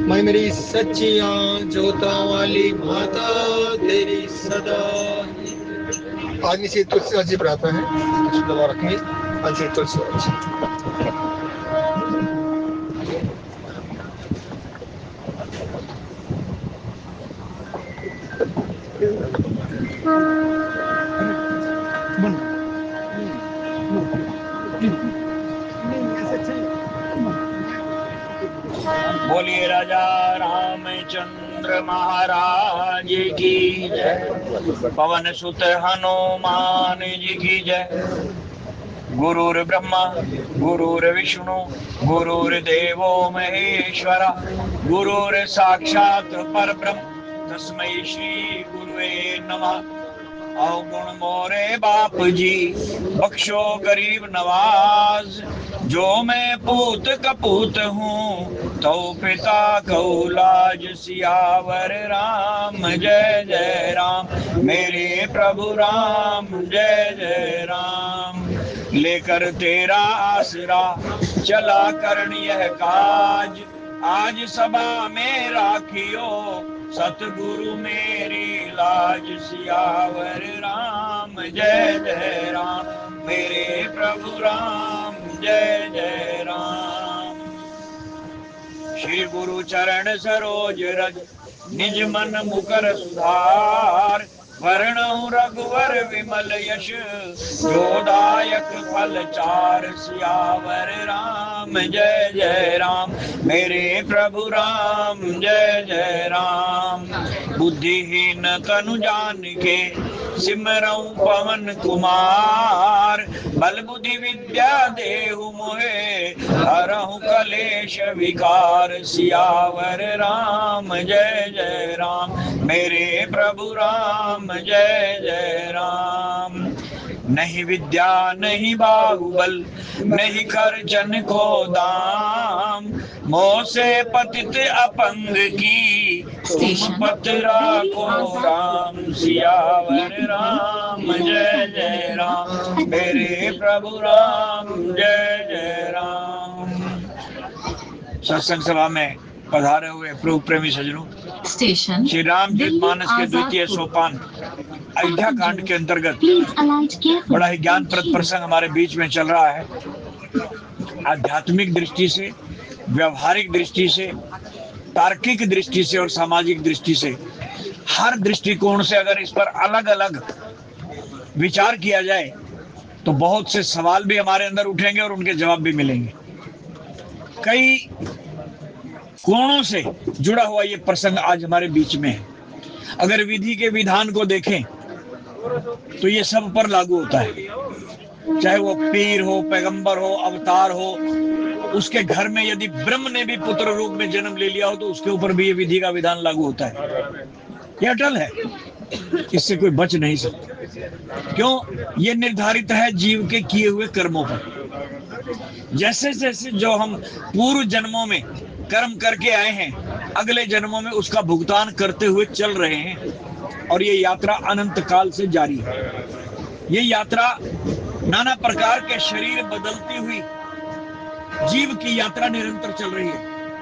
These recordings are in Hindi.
मैं मेरी सच्चियां जोता वाली माता तेरी सदा। आदमी से तुलसीदास जी पढ़ाता है, दवा रखेंगे। आज से तुलसीदास जी। बोलिए राजा रामचंद्र महाराज की जय। पवन सुत हनुमान जी की जय। गुरुर ब्रह्मा गुरुर विष्णु गुरुर्देवो महेश्वरा गुरुर साक्षात परब्रह्म तस्मै श्री गुरुवे नमः। अवगुण मोरे बाप जी बख्शो गरीब नवाज, जो मैं पूत कपूत हूँ तो पिता कौलाज। सियावर राम जय जय राम, मेरे प्रभु राम जय जय राम। लेकर तेरा आसरा चला करन यह काज, आज सभा में राखियो सतगुरु मेरी लाज। सियावर राम जय जय राम, मेरे प्रभु राम जय जय राम। श्री गुरु चरण सरोज रज निज मन मुकर सुधार, वरणहु रघुवर विमल यश जोदायक फल चार। सियावर राम जय जय राम, मेरे प्रभु राम जय जय राम। बुद्धिहीन तनु जान के सिमरऊं पवन कुमार, बल बुद्धि विद्या देहु मोहे हरहु कलेश विकार। सियावर राम जय जय राम, मेरे प्रभु राम जय जय राम। नहीं विद्या नहीं बाहुबल नहीं खर्चन को दाम, मोह से पतित अपंग की तुम पत राखो राम। सियावर राम जय जय राम, मेरे प्रभु राम जय जय राम। सत्संग सभा में पधारे हुए प्रभु प्रेमी सज्जनों, स्टेशन श्री रामचरितमानस के द्वितीय सोपान अयोध्या कांड के अंतर्गत बड़ा ही ज्ञानप्रद प्रसंग हमारे बीच में चल रहा है। आध्यात्मिक दृष्टि से, व्यवहारिक दृष्टि से, तार्किक दृष्टि से और सामाजिक दृष्टि से, हर दृष्टिकोण से अगर इस पर अलग अलग विचार किया जाए तो बहुत से सवाल भी हमारे अंदर उठेंगे और उनके जवाब भी मिलेंगे। कई कोणों से जुड़ा हुआ ये प्रसंग आज हमारे बीच में है। अगर विधि के विधान को देखें तो ये सब पर लागू होता है, चाहे वो पीर हो, पैगंबर हो, अवतार हो। उसके घर में यदि ब्रह्म ने भी पुत्र रूप में जन्म ले लिया हो तो उसके ऊपर भी ये विधि का विधान लागू होता है। ये अटल है, इससे कोई बच नहीं सकता। क्यों? ये निर्धारित है जीव के किए हुए कर्मों पर। जैसे जैसे जो हम पूर्व जन्मों में कर्म करके आए हैं, अगले जन्मों में उसका भुगतान करते हुए चल रहे हैं, और ये यात्रा अनंत काल से जारी है। ये यात्रा नाना प्रकार के शरीर बदलती हुई जीव की यात्रा निरंतर चल रही है,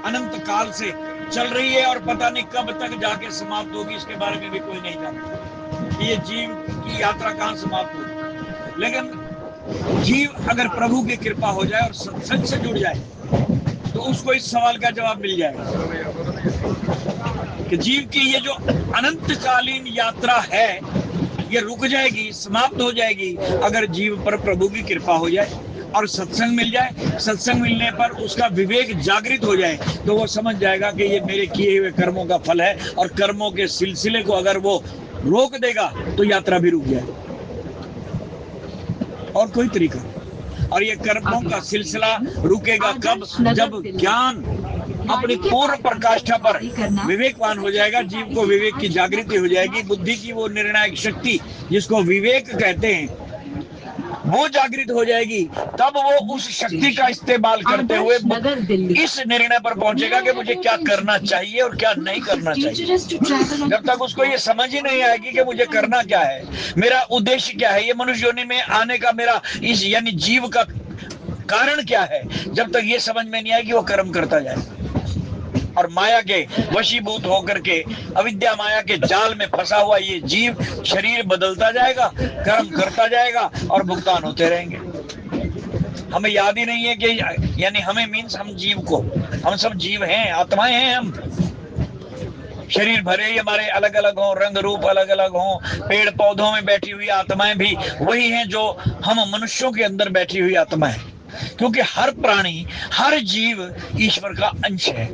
अनंत काल से चल रही है, और पता नहीं कब तक जाके समाप्त होगी, इसके बारे में भी कोई नहीं जानता कि ये जीव की यात्रा कहाँ समाप्त होगी। लेकिन जीव अगर प्रभु की कृपा हो जाए और सत्संग से जुड़ जाए तो उसको इस सवाल का जवाब मिल जाएगा कि जीव की ये जो अनंतकालीन यात्रा है ये रुक जाएगी, समाप्त हो जाएगी, अगर जीव पर प्रभु की कृपा हो जाए और सत्संग मिल जाए। सत्संग मिलने पर उसका विवेक जागृत हो जाए तो वो समझ जाएगा कि ये मेरे किए हुए कर्मों का फल है, और कर्मों के सिलसिले को अगर वो रोक देगा तो यात्रा भी रुक जाए, और कोई तरीका। और ये कर्मों का सिलसिला रुकेगा कब? जब ज्ञान अपनी पूर्ण प्रकाष्ठा पर विवेकवान हो जाएगा, जीव को विवेक की जागृति हो जाएगी, बुद्धि की वो निर्णायक शक्ति जिसको विवेक कहते हैं वो जागृत हो जाएगी, तब वो उस शक्ति का इस्तेमाल करते हुए इस निर्णय पर पहुंचेगा कि मुझे क्या करना चाहिए और क्या नहीं करना चाहिए। जब तक उसको ये समझ ही नहीं आएगी कि मुझे करना क्या है, मेरा उद्देश्य क्या है, ये मनुष्य योनि में आने का मेरा इस यानी जीव का कारण क्या है, जब तक ये समझ में नहीं आएगी वो कर्म करता जाएगा। और माया के वशीभूत होकर के अविद्या माया के जाल में फंसा हुआ ये जीव शरीर बदलता जाएगा, कर्म करता जाएगा और भुगतान होते रहेंगे। हमें याद ही नहीं है कि यानी हमें मीन्स हम जीव को, हम सब जीव हैं, आत्माएं हैं। हम शरीर भरे ही हमारे अलग अलग हों, रंग रूप अलग अलग हों, पेड़ पौधों में बैठी हुई आत्माएं भी वही हैं जो हम मनुष्यों के अंदर बैठी हुई आत्मा है, क्योंकि हर प्राणी, हर जीव ईश्वर का अंश है।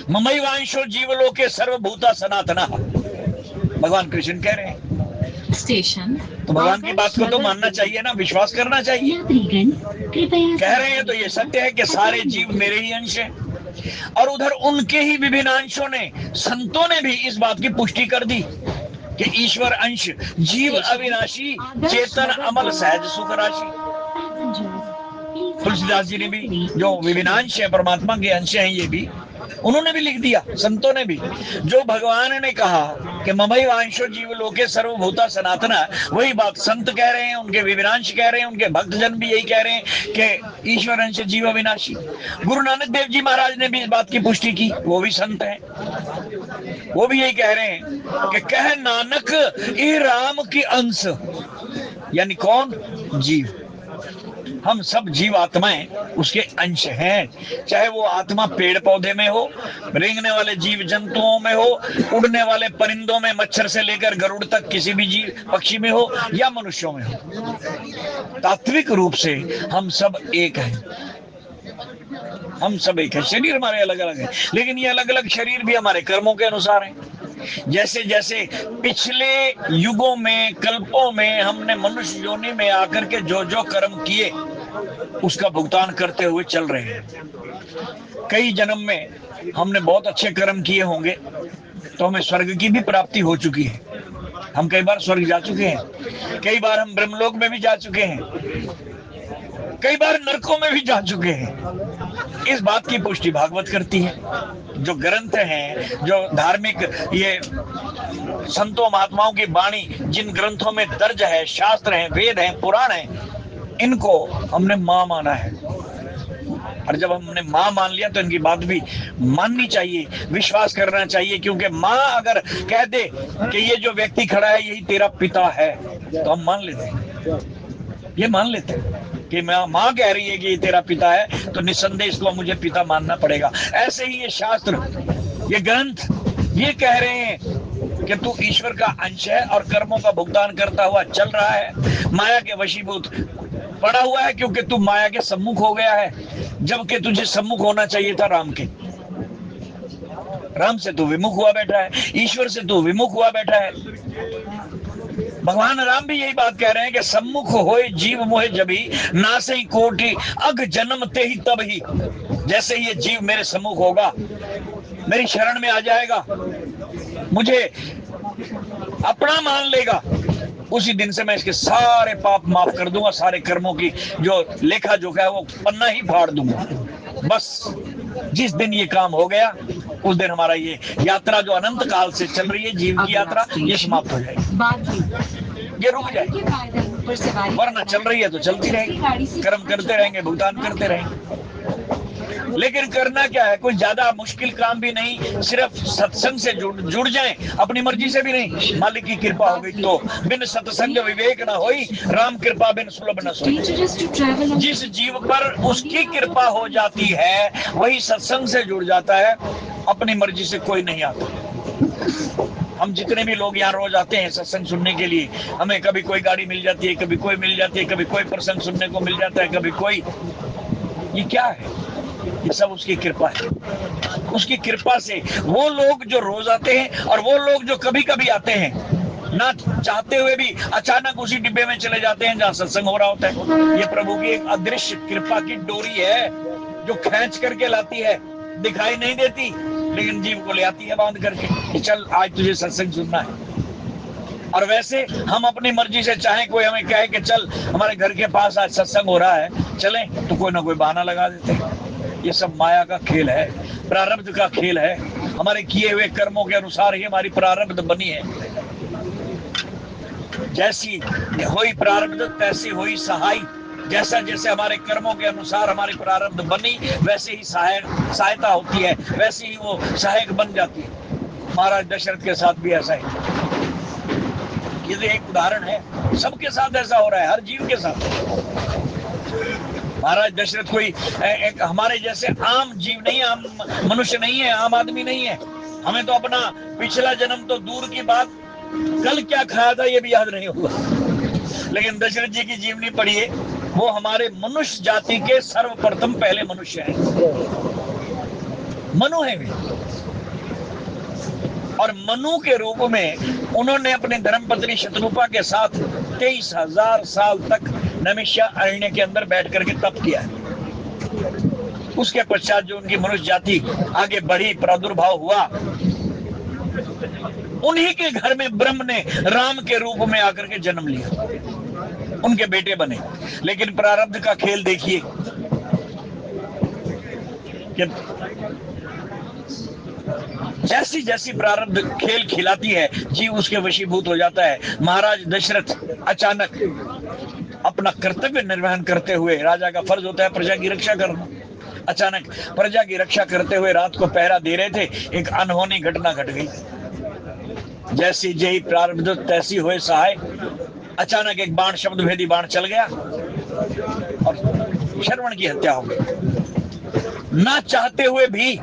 ममैवांशो जीवलोके सर्वभूता सनातना, भगवान कृष्ण कह रहे हैं। स्टेशन तो भगवान की बात को तो मानना चाहिए ना, विश्वास करना चाहिए। कह रहे हैं तो ये सत्य है कि सारे जीव मेरे ही अंश हैं। और उधर उनके ही विभिन्न अंशों ने, संतों ने भी इस बात की पुष्टि कर दी कि ईश्वर अंश, जीव अविनाशी, चेतन अमल, सहज सुख राशि। तुलसीदास जी ने भी, जो विभिन्नांश है, परमात्मा के अंश हैं, ये भी उन्होंने भी लिख दिया, संतों ने भी। जो भगवान ने कहा कि ममैवांशो जीवलोके सर्वभूता सनातना, वही बात संत कह रहे हैं, उनके विभिन्नांश कह रहे हैं, उनके भक्तजन भी यही कह रहे हैं कि ईश्वर अंश जीव अविनाशी। गुरु नानक देव जी महाराज ने भी इस बात की पुष्टि की, वो भी संत हैं, वो भी यही कह रहे हैं कि कह नानक ये राम की अंश, यानी कौन? जीव। हम सब जीव आत्माएं उसके अंश हैं, चाहे वो आत्मा पेड़ पौधे में हो, रेंगने वाले जीव जंतुओं में हो, उड़ने वाले परिंदों में, मच्छर से लेकर गरुड़ तक किसी भी जीव पक्षी में हो, या मनुष्यों में हो। तात्विक रूप से हम सब एक हैं, हम सब एक है। शरीर हमारे अलग अलग है, लेकिन ये अलग अलग शरीर भी हमारे कर्मों के अनुसार हैं। जैसे जैसे पिछले युगों में, कल्पों में हमने मनुष्य योनि में आकर के जो जो कर्म किए उसका भुगतान करते हुए चल रहे हैं। कई जन्म में हमने बहुत अच्छे कर्म किए होंगे तो हमें स्वर्ग की भी प्राप्ति हो चुकी है। हम कई बार स्वर्ग जा चुके हैं, कई बार हम ब्रह्मलोक में भी जा चुके हैं, कई बार नरकों में भी जा चुके हैं। इस बात की पुष्टि भागवत करती है। जो ग्रंथ हैं, जो धार्मिक ये संतों महात्माओं की वाणी जिन ग्रंथों में दर्ज है, शास्त्र हैं, वेद हैं, पुराण हैं, इनको हमने मां माना है। और जब हमने मां मान लिया तो इनकी बात भी माननी चाहिए, विश्वास करना चाहिए, क्योंकि मां अगर कह दे कि ये जो व्यक्ति खड़ा है यही तेरा पिता है, तो हम मान लेते हैं, ये मान लेते हैं कि मां कह रही है कि ये तेरा पिता है, तो निस्संदेह इसको मुझे पिता मानना पड़ेगा। ऐसे ही ये शास्त्र, ये ग्रंथ ये कह रहे हैं कि तू ईश्वर का अंश है और कर्मों का भुगतान करता हुआ चल रहा है, माया के वशीभूत पड़ा हुआ है, क्योंकि तू माया के सम्मुख हो गया है, जबकि तुझे सम्मुख होना चाहिए था राम के। राम से तू विमुख हुआ बैठा है, ईश्वर से तू विमुख हुआ बैठा है। भगवान राम भी यही बात कह रहे हैं कि सम्मुख होए जीव मोहे जभी, नासे कोटि अग जन्मते ही तब ही। जैसे ये जीव मेरे सम्मुख होगा, मेरी शरण में आ जाएगा, मुझे अपना मान लेगा, उसी दिन से मैं इसके सारे पाप माफ कर दूंगा, सारे कर्मों की जो लेखा जोखा है वो पन्ना ही फाड़ दूंगा। बस जिस दिन ये काम हो गया उस दिन हमारा ये यात्रा जो अनंत काल से चल रही है, जीव की यात्रा, ये समाप्त हो जाएगी, ये रुक जाएगी। वरना चल रही है तो चलती रहेगी, कर्म करते रहेंगे, भुगतान करते रहेंगे। लेकिन करना क्या है, कोई ज्यादा मुश्किल काम भी नहीं, सिर्फ सत्संग से जुड़ जाएं, अपनी मर्जी से भी नहीं। मालिक की कृपा हो गई तो बिन सत्संग विवेक न होई, राम कृपा बिन सुलभ न सोई। जिस जीव पर उसकी कृपा हो जाती है वही सत्संग से जुड़ जाता है, अपनी मर्जी से कोई नहीं आता। हम जितने भी लोग यहाँ रोज आते हैं सत्संग सुनने के लिए, हमें कभी कोई गाड़ी मिल जाती है, कभी कोई मिल जाती है, कभी कोई प्रसंग सुनने को मिल जाता है, कभी कोई। ये क्या है? ये सब उसकी कृपा है। उसकी कृपा से वो लोग जो रोज आते हैं और वो लोग जो कभी कभी आते हैं, ना चाहते हुए भी अचानक उसी डिब्बे में चले जाते हैं जहाँ सत्संग हो रहा होता है। ये प्रभु की एक अदृश्य कृपा की डोरी है जो खींच करके लाती है, दिखाई नहीं देती, लेकिन जीव को ले आती है बांध करके कि चल आज तुझे सत्संग सुनना है। और वैसे हम अपनी मर्जी से चाहें, कोई हमें कहे कि चल हमारे घर के पास आज सत्संग हो रहा है, चलें, तो कोई ना कोई बहाना लगा देते हैं। ये सब माया का खेल है, प्रारब्ध का खेल है। हमारे किए हुए कर्मों के अनुसार ही हमारी प्रारब्ध बनी है। जैसी होई प्रारब्ध तैसी होई सहाय, जैसा जैसे हमारे कर्मों के अनुसार हमारी प्रारब्ध बनी, वैसे ही सहायता होती है, वैसे ही वो सहायक बन जाती है। महाराज दशरथ के साथ भी ऐसा ही, ये एक उदाहरण है, सबके साथ ऐसा हो रहा है, हर जीव के साथ। महाराज दशरथ कोई एक हमारे जैसे आम जीव नहीं, आम मनुष्य नहीं है, आम आदमी नहीं है। हमें तो अपना पिछला जन्म तो दूर की बात, कल क्या खाया था ये भी याद नहीं होगा। लेकिन दशरथ जी की जीवनी पढ़िए, वो हमारे मनुष्य जाति के सर्वप्रथम पहले मनुष्य हैं, मनु है वे। और मनु के रूप में उन्होंने अपने धर्मपत्नी शतरूपा के साथ 23,000 साल तक नैमिषारण्य के अंदर बैठ करके तप किया है। उसके पश्चात जो उनकी मनुष्य जाति आगे बढ़ी, प्रादुर्भाव हुआ, उन्हीं के घर में ब्रह्म ने राम के रूप में आकर के जन्म लिया, उनके बेटे बने। लेकिन प्रारब्ध का खेल देखिए कि जैसी जैसी प्रारब्ध खेल खिलाती है, जीव उसके वशीभूत हो जाता है। महाराज दशरथ अचानक अपना कर्तव्य निर्वहन करते हुए, राजा का फर्ज होता है प्रजा की रक्षा करना, अचानक प्रजा की रक्षा करते हुए रात को पहरा दे रहे थे, एक अनहोनी घटना घट गई। जैसी जही प्रारब्ध तैसी हुए सहाय, अचानक एक बाण, शब्द भेदी बाण चल गया और श्रवण की हत्या हो गई। ना चाहते हुए भी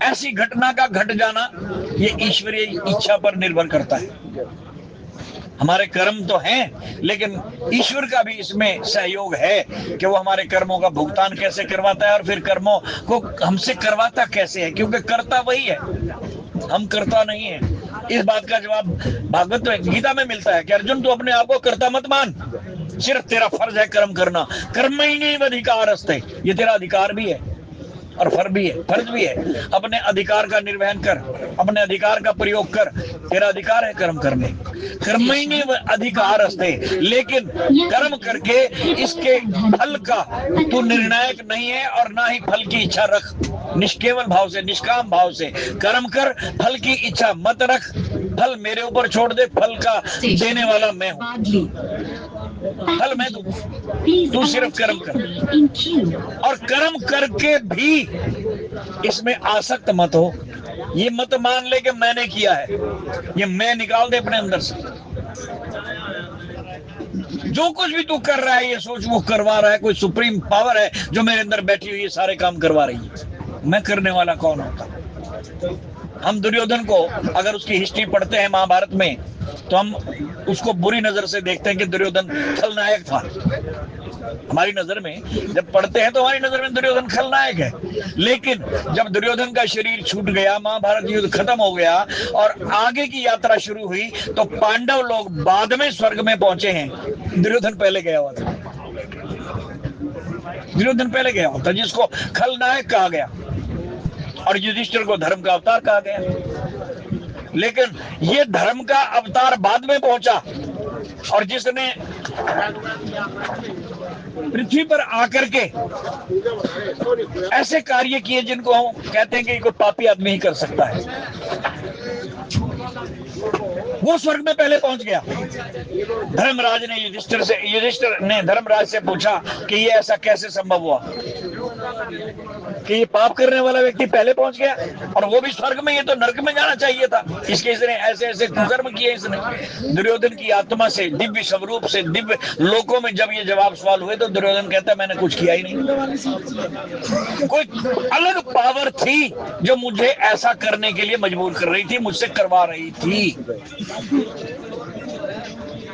ऐसी घटना का घट जाना, ये ईश्वरीय इच्छा पर निर्भर करता है। हमारे कर्म तो हैं, लेकिन ईश्वर का भी इसमें सहयोग है कि वो हमारे कर्मों का भुगतान कैसे करवाता है और फिर कर्मों को हमसे करवाता कैसे है, क्योंकि कर्ता वही है, हम कर्ता नहीं है। इस बात का जवाब भागवत गीता में मिलता है कि अर्जुन, तू अपने आप को कर्ता मत मान, सिर्फ तेरा फर्ज है कर्म करना। कर्मण्येव अधिकारस्ते, ये तेरा अधिकार भी है और फर्ज भी है। अपने अधिकार का निर्वहन कर, अपने अधिकार का प्रयोग कर, तेरा अधिकार है कर्म करने। कर्मण्येव अधिकारस्ते, लेकिन कर्म करके इसके फल का तू निर्णायक नहीं है और ना ही फल की इच्छा रख। निष्केवल भाव से, निष्काम भाव से कर्म कर, फल की इच्छा मत रख। फल मेरे ऊपर छोड़ दे, फल का देने वाला मैं हूँ, फल मैं दूं, तू सिर्फ कर्म कर। और कर्म करके भी इसमें आसक्त मत हो, ये मत मान ले कि मैंने किया है, ये मैं निकाल दे अपने अंदर से। जो कुछ भी तू कर रहा है, ये सोच वो करवा रहा है, कोई सुप्रीम पावर है जो मेरे अंदर बैठी हुई है, सारे काम करवा रही है। मैं करने वाला कौन होता? हम दुर्योधन को अगर उसकी हिस्ट्री पढ़ते हैं महाभारत में, तो हम उसको बुरी नजर से देखते हैं कि दुर्योधन खलनायक था। हमारी नजर में जब पढ़ते हैं तो हमारी नजर में दुर्योधन खलनायक है। लेकिन जब दुर्योधन का शरीर छूट गया, महाभारत युद्ध खत्म हो गया और आगे की यात्रा शुरू हुई, तो पांडव लोग बाद में स्वर्ग में पहुंचे हैं। दुर्योधन पहले गया हुआ था, दुर्योधन पहले गया हुआ था, जिसको खलनायक कहा गया और युधिष्ठिर को धर्म का अवतार कहा गया। लेकिन ये धर्म का अवतार बाद में पहुंचा और जिसने पृथ्वी पर आकर के ऐसे कार्य किए जिनको हम कहते हैं कि कोई पापी आदमी ही कर सकता है, वो स्वर्ग में पहले पहुंच गया। धर्मराज ने युधिष्ठिर ने धर्मराज से पूछा कि ये ऐसा कैसे संभव हुआ कि ये पाप करने वाला व्यक्ति पहले पहुंच गया और वो भी स्वर्ग में, ये तो नरक में जाना चाहिए था, इसके इसने ऐसे ऐसे कुकर्म किए। इसने दुर्योधन की आत्मा से, दिव्य स्वरूप से, दिव्य लोकों में जब ये जवाब सवाल हुए तो दुर्योधन कहता है मैंने कुछ किया ही नहीं। कोई अलग पावर थी जो मुझे ऐसा करने के लिए मजबूर कर रही थी, मुझसे करवा रही थी।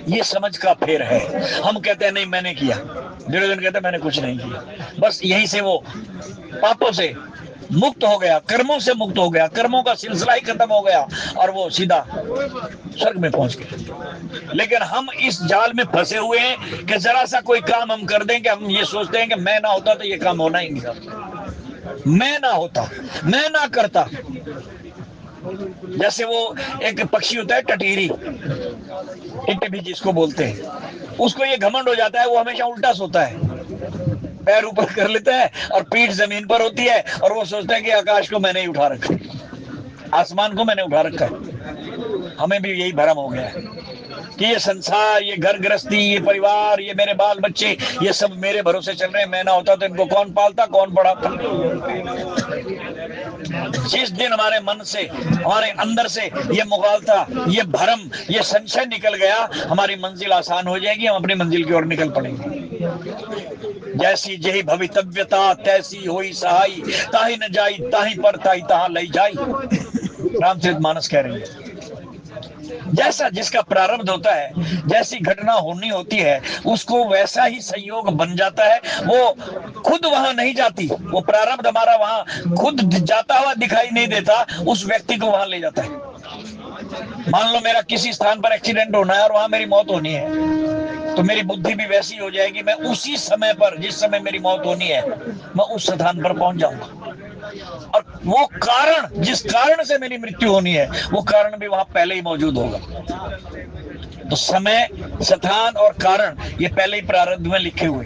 ये समझ का फेर है। हम कहते हैं नहीं मैंने किया, दुर्योधन कहता है मैंने कुछ नहीं किया। बस यहीं से वो पापों से मुक्त हो गया, कर्मों से मुक्त हो गया, कर्मों का सिलसिला ही खत्म हो गया और वो सीधा स्वर्ग में पहुंच गया। लेकिन हम इस जाल में फंसे हुए हैं कि जरा सा कोई काम हम कर दें कि हम ये सोचते हैं कि मैं ना होता तो ये काम होना ही नहीं, मैं ना होता, मैं ना करता। जैसे वो एक पक्षी होता है टटीरी, टिड्डी भी जिसको बोलते हैं, उसको ये घमंड हो जाता है, वो हमेशा उल्टा सोता है, पैर ऊपर कर लेता है और पीठ जमीन पर होती है और वो सोचता है कि आकाश को मैंने ही उठा रखा है, आसमान को मैंने उठा रखा है। हमें भी यही भ्रम हो गया है। कि ये संसार, ये घर गृहस्थी, ये परिवार, ये मेरे बाल बच्चे, ये सब मेरे भरोसे चल रहे हैं। मैं ना होता तो इनको कौन पालता, कौन पढ़ाता। जिस दिन हमारे मन से, हमारे अंदर से ये मुगालता, ये भरम, ये संशय निकल गया, हमारी मंजिल आसान हो जाएगी, हम अपनी मंजिल की ओर निकल पड़ेंगे। जैसी जही भवितव्यता तैसी होई सहाई, ताही न जाई ताही पर ताई तहां लई जाई। रामचरितमानस कह रहे हैं। जैसा जिसका प्रारब्ध होता है, जैसी घटना होनी होती है, उसको वैसा ही संयोग बन जाता है। वो खुद वहां नहीं जाती, वो प्रारब्ध हमारा वहां खुद जाता हुआ दिखाई नहीं देता, उस व्यक्ति को वहां ले जाता है। मान लो मेरा किसी स्थान पर एक्सीडेंट होना है और वहां मेरी मौत होनी है, तो मेरी बुद्धि भी वैसी हो जाएगी, मैं उसी समय पर, जिस समय मेरी मौत होनी है, मैं उस स्थान पर पहुंच जाऊंगा। और वो कारण, जिस कारण से मेरी मृत्यु होनी है, वो कारण भी वहां पहले ही मौजूद होगा। तो समय, स्थान और कारण ये पहले ही प्रारब्ध में लिखे हुए।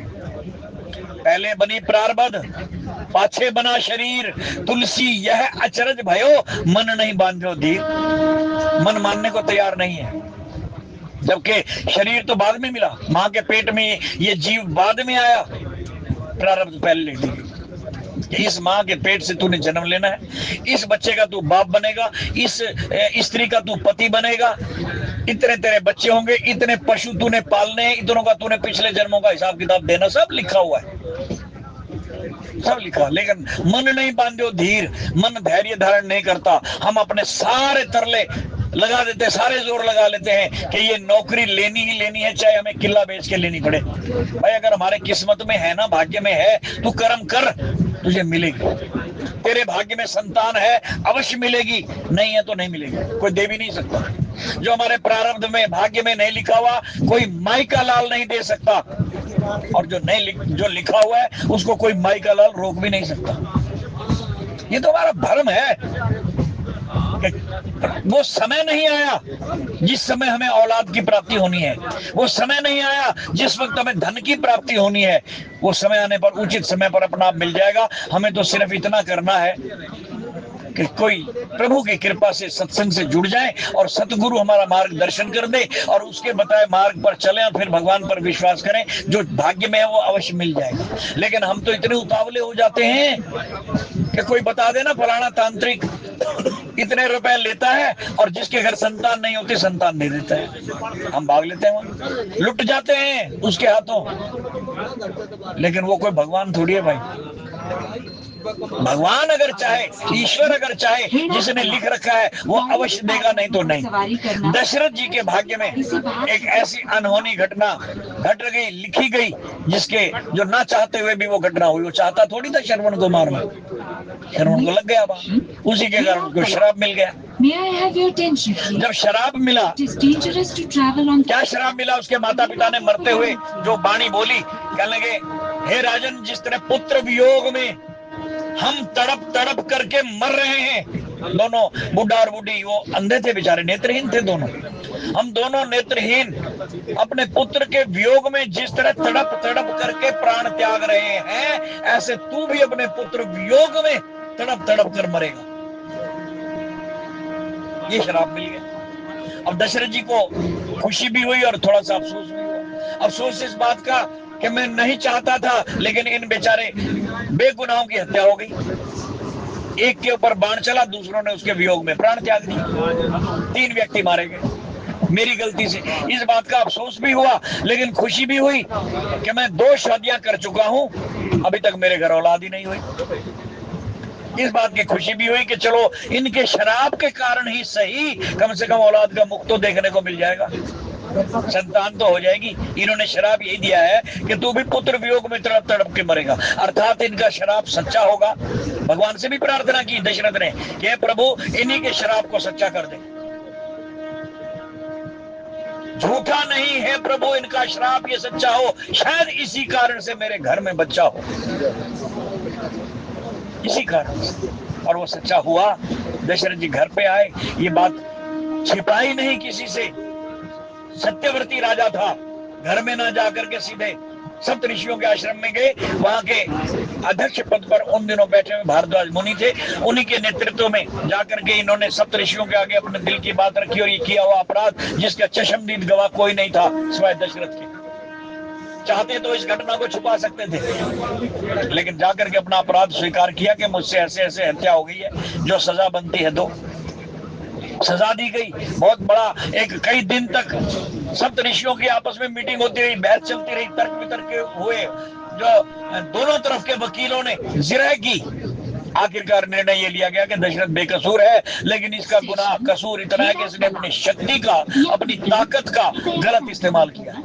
पहले बनी प्रारब्ध, पाछे बना शरीर, तुलसी यह अचरज भयो, मन नहीं बांधो धीर। मन मानने को तैयार नहीं है, जबकि शरीर तो बाद में मिला, मां के पेट में ये जीव बाद में आया, प्रारब्ध पहले लिख दी। इस मां के पेट से तूने जन्म लेना है, इस बच्चे का तू बाप बनेगा, इस स्त्री का तू पति बनेगा, इतने तेरे बच्चे होंगे, इतने पशु तूने पालने हैं, इतनों का तूने पिछले जन्मों का हिसाब किताब देना, सब लिखा हुआ है, सब लिखा। लेकिन मन नहीं बांधो धीर, मन धैर्य धारण नहीं करता। हम अपने सारे तरले लगा देते, सारे जोर लगा लेते हैं कि ये नौकरी लेनी ही लेनी है, चाहे हमें किला बेच के लेनी पड़े। भाई अगर हमारे किस्मत में है ना, भाग्य में है, तू कर्म कर, तुझे मिलेगी। तेरे भाग्य में संतान है, अवश्य मिलेगी, नहीं है तो नहीं मिलेगी, कोई दे भी नहीं सकता। जो हमारे प्रारब्ध में, भाग्य में नहीं लिखा हुआ, कोई माई का लाल नहीं दे सकता, और जो लिखा हुआ है उसको कोई माई का लाल रोक भी नहीं सकता। ये तो हमारा भ्रम है। वो समय नहीं आया जिस समय हमें औलाद की प्राप्ति होनी है, वो समय नहीं आया जिस वक्त हमें धन की प्राप्ति होनी है। वो समय आने पर, उचित समय पर अपना आप मिल जाएगा। हमें तो सिर्फ इतना करना है कि कोई प्रभु की कृपा से सत्संग से जुड़ जाए और सतगुरु हमारा मार्गदर्शन कर दे और उसके बताए मार्ग पर चलें और फिर भगवान पर विश्वास करें। जो भाग्य में है वो अवश्य मिल जाएगा। लेकिन हम तो इतने उतावले हो जाते हैं कि कोई बता देना फलाना तांत्रिक इतने रुपए लेता है और जिसके घर संतान नहीं होती संतान दे देता है, हम भाग लेते हैं, वहां लुट जाते हैं उसके हाथों। लेकिन वो कोई भगवान थोड़ी है भाई। भगवान अगर चाहे, ईश्वर अगर चाहे, जिसने लिख रखा है वो अवश्य देगा, नहीं तो नहीं। दशरथ जी के भाग्य में एक ऐसी अनहोनी घटना घट गई, लिखी गई, जिसके जो ना चाहते हुए भी वो घटना हुई। वो चाहता थोड़ी था श्रवण को मारना, श्रवण को लग गया बात, उसी के कारण उसको शराब मिल गया। जब शराब मिला, क्या शराब मिला? उसके माता पिता ने मरते हुए जो वाणी बोली, कहने लगे, हे राजन, जिस तरह पुत्र वियोग में हम तड़प तड़प करके मर रहे हैं, दोनों बुढ़ा और बुढ़ी, वो अंधे थे बेचारे, नेत्रहीन थे दोनों, हम दोनों नेत्रहीन अपने पुत्र के वियोग में जिस तरह तड़प तड़प करके प्राण त्याग रहे हैं, ऐसे तू भी अपने पुत्र वियोग में तड़प तड़प कर मरेगा। ये शराब मिल गया। अब दशरथ जी को खुशी भी हुई और थोड़ा सा अफसोस भी हुआ। अफसोस इस बात का कि मैं नहीं चाहता था, लेकिन इन बेचारे बेगुनाहों की हत्या हो गई। एक के ऊपर बाण चला, दूसरों ने उसके वियोग में प्राण त्याग दिए, 3 व्यक्ति मारे गए मेरी गलती से। इस बात का अफसोस भी हुआ, लेकिन खुशी भी हुई कि मैं 2 शादियां कर चुका हूं, अभी तक मेरे घर औलाद ही नहीं हुई। इस बात की खुशी भी हुई कि चलो इनके शराब के कारण ही सही, कम से कम औलाद का मुख तो देखने को मिल जाएगा, संतान तो हो जाएगी। इन्होंने शराब यही दिया है कि तू भी पुत्र वियोग में तड़प तड़प के मरेगा, अर्थात इनका शराब सच्चा होगा। भगवान से भी प्रार्थना की दशरथ ने कि प्रभु इन्हीं के शराब को सच्चा कर दे, झूठा नहीं है प्रभु इनका शराब, ये सच्चा हो, शायद इसी कारण से मेरे घर में बच्चा हो, इसी कारण से। और वो सच्चा हुआ। दशरथ जी घर पे आए, ये बात छिपाई नहीं किसी से। सत्यवर्ती राजा था, घर में ना जाकर के सीधे सप्त ऋषियों के आश्रम में गए, वहां के अध्यक्ष पद पर उन दिनों बैठे हुए भारद्वाज मुनि थे, उन्हीं के नेतृत्व में जाकर के इन्होंने सप्त ऋषियों के आगे अपने दिल की बात रखी और ये किया हुआ अपराध जिसका चशमदीद गवाह कोई नहीं था सिवाय दशरथ के। चाहते तो इस घटना को छुपा सकते थे, लेकिन जाकर के अपना अपराध स्वीकार किया कि मुझसे ऐसे ऐसे हत्या हो गई है, जो सजा बनती है दो। सजा दी गई। बहुत बड़ा एक कई दिन तक सप्त ऋषियों की आपस में मीटिंग होती रही, बहस चलती रही, तर्क वितर्क हुए, जो दोनों तरफ के वकीलों ने जिरह की। आखिरकार निर्णय ये लिया गया कि दशरथ बेकसूर है, लेकिन इसका गुनाह कसूर इतना है कि इसने अपनी शक्ति का, अपनी ताकत का गलत इस्तेमाल किया।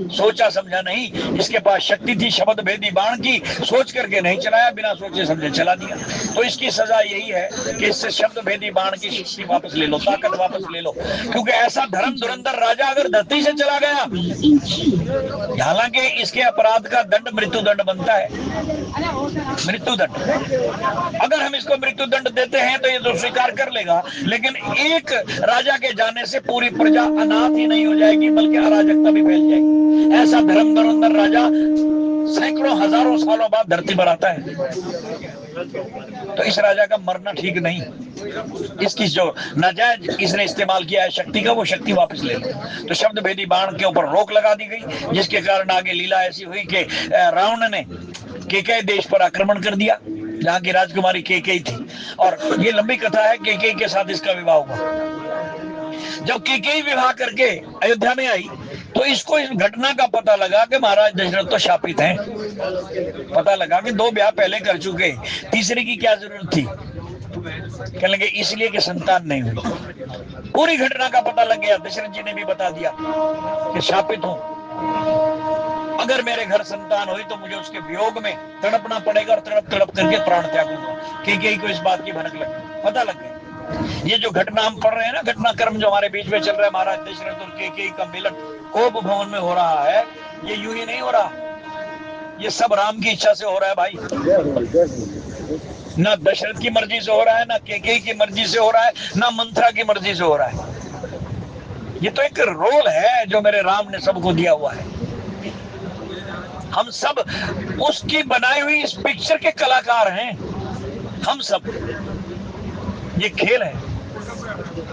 सोचा समझा नहीं, इसके पास शक्ति थी शब्द भेदी बाण की, सोच करके नहीं चलाया, बिना सोचे समझे चला दिया। तो इसकी सजा यही है कि इससे शब्द भेदी बाण की शक्ति वापस ले लो, ताकत वापस ले लो। क्योंकि ऐसा धर्म धुरंधर राजा अगर धरती से चला गया, हालांकि इसके अपराध का दंड मृत्यु दंड बनता है, मृत्यु दंड। अगर हम इसको मृत्यु दंड देते हैं तो ये तो स्वीकार कर लेगा, लेकिन एक राजा के जाने से पूरी प्रजा अनाथ ही नहीं हो जाएगी, बल्कि अराजकता भी फैल जाएगी। ऐसा धर्म धुरंधर राजा सैकड़ों हजारों सालों बाद धरती पर आता है, तो इस राजा का मरना ठीक नहीं। इसकी जो नाजायज इसने इस्तेमाल किया है शक्ति का, वो शक्ति वापस ले लो। तो शब्द भेदी बाण के ऊपर रोक लगा दी गई, जिसके कारण आगे लीला ऐसी हुई कि रावण ने केकई देश पर आक्रमण कर दिया, जहाँ की राजकुमारी केकई थी। और ये लंबी कथा है, केकई के साथ इसका विवाह हुआ। जब केकई विवाह करके अयोध्या में आई, तो इसको इस घटना का पता लगा कि महाराज दशरथ तो शापित हैं। पता लगा कि 2 ब्याह पहले कर चुके, तीसरे की क्या जरूरत थी। कहने लगे इसलिए कि संतान नहीं हुई। पूरी घटना का पता लग गया, दशरथ जी ने भी बता दिया कि शापित हूं, अगर मेरे घर संतान हुई तो मुझे उसके वियोग में तड़पना पड़ेगा और तड़प तड़प करके प्राण त्यागूंगा। केकई को इस बात की भनक लगी, पता लग गया। ये जो घटना हम पढ़ रहे हैं ना, घटनाक्रम जो हमारे बीच में चल रहा है, महाराज दशरथ और केकई का मिलन कोप भवन में हो रहा है, ये यूं ही नहीं हो रहा, ये सब राम की इच्छा से हो रहा है भाई। ना दशरथ की मर्जी से हो रहा है, ना केकई की मर्जी से हो रहा है, ना मंथरा की मर्जी से हो रहा है। ये तो एक रोल है जो मेरे राम ने सबको दिया हुआ है। हम सब उसकी बनाई हुई इस पिक्चर के कलाकार हैं, हम सब। ये खेल है।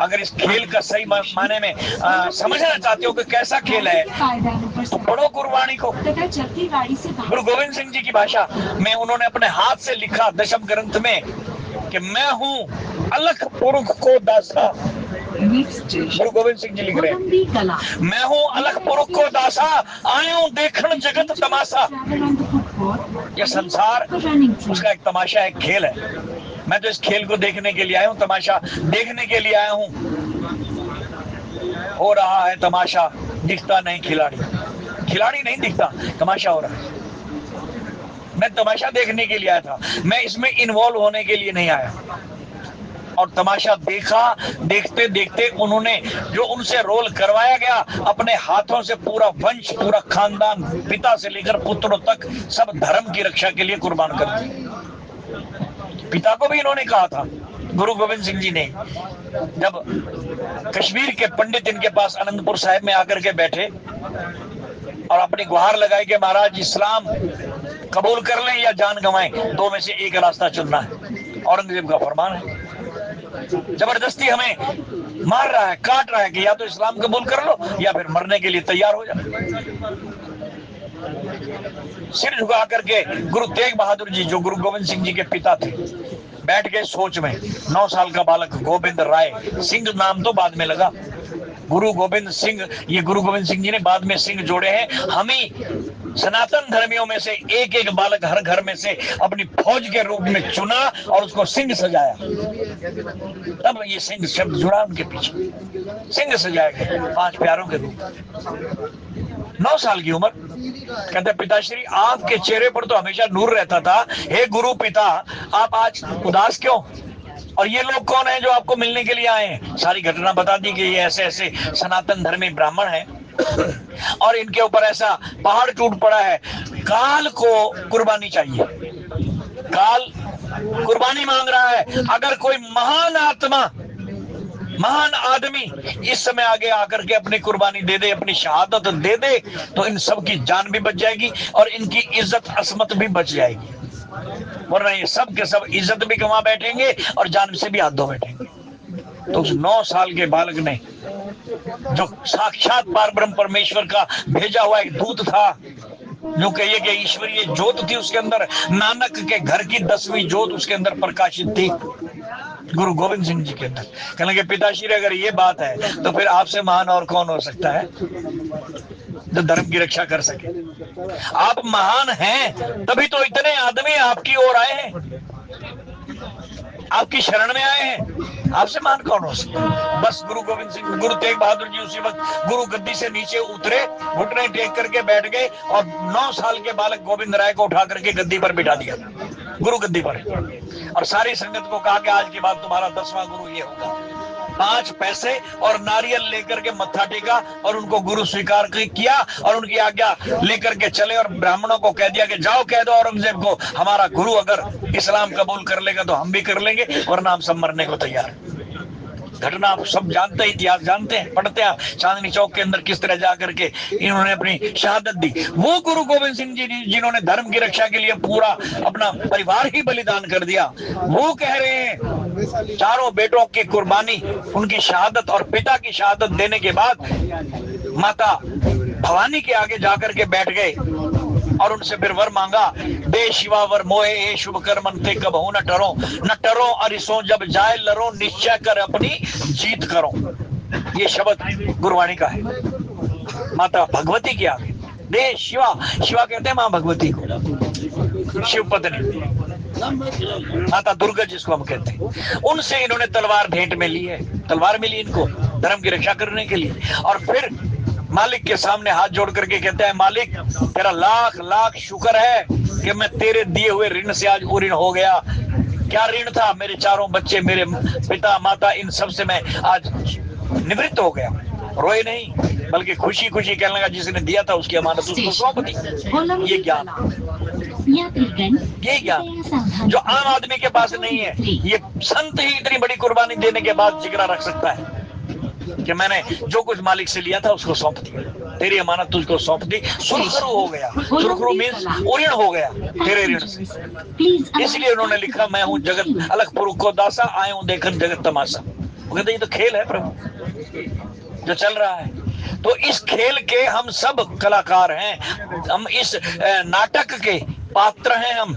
अगर इस खेल का सही माने में समझना चाहते हो कि कैसा खेल है, तो पढ़ो गुरबाणी को। गुरु गोविंद सिंह जी की भाषा में उन्होंने अपने हाथ से लिखा दशम ग्रंथ में कि मैं हूं अलख पुरुष को दासा। गुरु गोविंद सिंह जी लिख रहे हैं, मैं हूं अलख पुरुष को दासा, आयो देखण जगत तमाशा। ये संसार उसका एक तमाशा, एक खेल है। मैं तो इस खेल को देखने के लिए आया हूं, तमाशा देखने के लिए आया हूं। हो रहा है तमाशा, दिखता नहीं खिलाड़ी, खिलाड़ी नहीं दिखता, तमाशा हो रहा है। मैं तमाशा देखने के लिए आया था, मैं इसमें इन्वॉल्व होने के लिए नहीं आया। और तमाशा देखा, देखते देखते उन्होंने जो उनसे रोल करवाया गया, अपने हाथों से पूरा वंश, पूरा खानदान, पिता से लेकर पुत्रों तक सब धर्म की रक्षा के लिए कुर्बान कर दिए। पिता को भी इन्होंने कहा था, गुरु गोविंद सिंह जी ने, जब कश्मीर के पंडित इनके पास आनंदपुर साहिब में आकर के बैठे और अपनी गुहार लगाई कि महाराज इस्लाम कबूल कर लें या जान गंवाएं, 2 में से एक रास्ता चुनना है। औरंगजेब का फरमान है, जबरदस्ती हमें मार रहा है, काट रहा है कि या तो इस्लाम कबूल कर लो या फिर मरने के लिए तैयार हो जाओ। सिर झुका करके गुरु तेग बहादुर जी, जो गुरु गोविंद सिंह जी के पिता थे, बैठ गए सोच में। 9 साल का बालक गोविंद राय, सिंह नाम तो बाद में लगा, गुरु गोविंद सिंह, ये गुरु गोविंद सिंह जी ने बाद में सिंह जोड़े हैं। हम ही सनातन धर्मियों में से एक एक बालक हर घर में से अपनी फौज के रूप में चुना और उसको सिंह सजाया, तब ये सिंह शब्द जुड़ा उनके पीछे, सिंह सजाया गया 5 प्यारों के रूप। 9 साल की उम्र। कहते पिताश्री आपके चेहरे पर तो हमेशा नूर रहता था, हे गुरु पिता आप आज उदास क्यों? और ये लोग कौन है जो आपको मिलने के लिए आए हैं? सारी घटना बता दी कि ये ऐसे ऐसे सनातन धर्मी ब्राह्मण है और इनके ऊपर ऐसा पहाड़ टूट पड़ा है, काल को कुर्बानी चाहिए, काल कुर्बानी मांग रहा है। अगर कोई महान आत्मा महान आदमी इस समय आगे आकर के अपनी कुर्बानी दे दे, अपनी शहादत दे दे, तो इन सब की जान भी बच जाएगी और इनकी इज्जत असमत भी बच जाएगी, वरना ये सब के सब इज्जत भी गंवा बैठेंगे और जान से भी हाथ धो बैठेंगे। तो उस 9 साल के बालक ने, जो साक्षात पारब्रह्म परमेश्वर का भेजा हुआ एक दूत था, जो कहिए कि ईश्वरीय ज्योत थी उसके अंदर, नानक के घर की 10वीं ज्योत उसके अंदर प्रकाशित थी, गुरु गोविंद सिंह जी के अंदर। कहने के पिताश्री अगर ये बात है तो फिर आपसे महान और कौन हो सकता है जो धर्म की रक्षा कर सके। आप महान हैं तभी तो इतने आदमी आपकी ओर आए हैं, आपकी शरण में आए हैं, आपसे महान कौन हो सकता है। बस गुरु गोविंद सिंह, गुरु तेग बहादुर जी उसी वक्त गुरु गद्दी से नीचे उतरे, घुटने टेक करके बैठ गए और 9 साल के बालक गोविंद राय को उठा करके गद्दी पर बिठा दिया, गुरु गद्दी पर, और सारी संगत को कहा कि आज के बाद तुम्हारा 10वां गुरु ये होगा। 5 पैसे और नारियल लेकर के मत्था टेका और उनको गुरु स्वीकार किया और उनकी आज्ञा लेकर के चले और ब्राह्मणों को कह दिया कि जाओ कह दो औरंगजेब को हमारा गुरु अगर इस्लाम कबूल कर लेगा तो हम भी कर लेंगे, वरना हम सब मरने को तैयार हैं। घटना आप सब जानते हैं, इतिहास जानते हैं, पढ़ते हैं चांदनी चौक के अंदर किस तरह जाकर के इन्होंने अपनी शहादत दी। वो गुरु गोविंद सिंह जी जिन्होंने धर्म की रक्षा के लिए पूरा अपना परिवार ही बलिदान कर दिया, वो कह रहे हैं 4 बेटों की कुर्बानी, उनकी शहादत और पिता की शहादत देने के बाद माता भवानी के आगे जाकर के बैठ गए और उनसे फिर वर मांगा, दे शिवा वर मोए ए शुभ कर्मन थे कबहू न टरो अरिसो जब जाए लरो निश्चय कर अपनी जीत करो। ये शब्द गुरुवाणी का है माता भगवती के आगे। दे शिवा, शिवा कहते हैं मां भगवती को, शिव पत्नी माता दुर्गा जिसको हम कहते हैं, उनसे इन्होंने तलवार भेंट में ली है। तलवार मिली इनको धर्म की रक्षा करने के लिए, और फिर मालिक के सामने हाथ जोड़ करके कहते हैं, मालिक तेरा लाख लाख शुक्र है कि मैं तेरे दिए हुए ऋण से आज उऋण हो गया। क्या ऋण था? मेरे 4 बच्चे, मेरे पिता माता, इन सब से मैं आज निवृत्त हो गया। रोए नहीं बल्कि खुशी खुशी कहने लगा, जिसने दिया था उसकी अमानत उसको सौंप दी। ये ज्ञान, ये ज्ञान जो आम आदमी के पास नहीं है, ये संत ही इतनी बड़ी कुर्बानी देने के बाद जिगरा रख सकता है कि मैंने जो कुछ मालिक से लिया था उसको सौंप दिया, तेरी अमानत तुझको सौंप दी। सुरखरू हो गया, सुरखरू मीन्स उऋण हो गया तेरे ऋण से। इसलिए उन्होंने लिखा, मैं हूं जगत अलग पुरुष को दासा, आए हूं देखन जगत तमाशा। वो कहते ये तो खेल है प्रभु जो चल रहा है। तो इस खेल के हम सब कलाकार हैं, हम इस नाटक के पात्र हैं हम,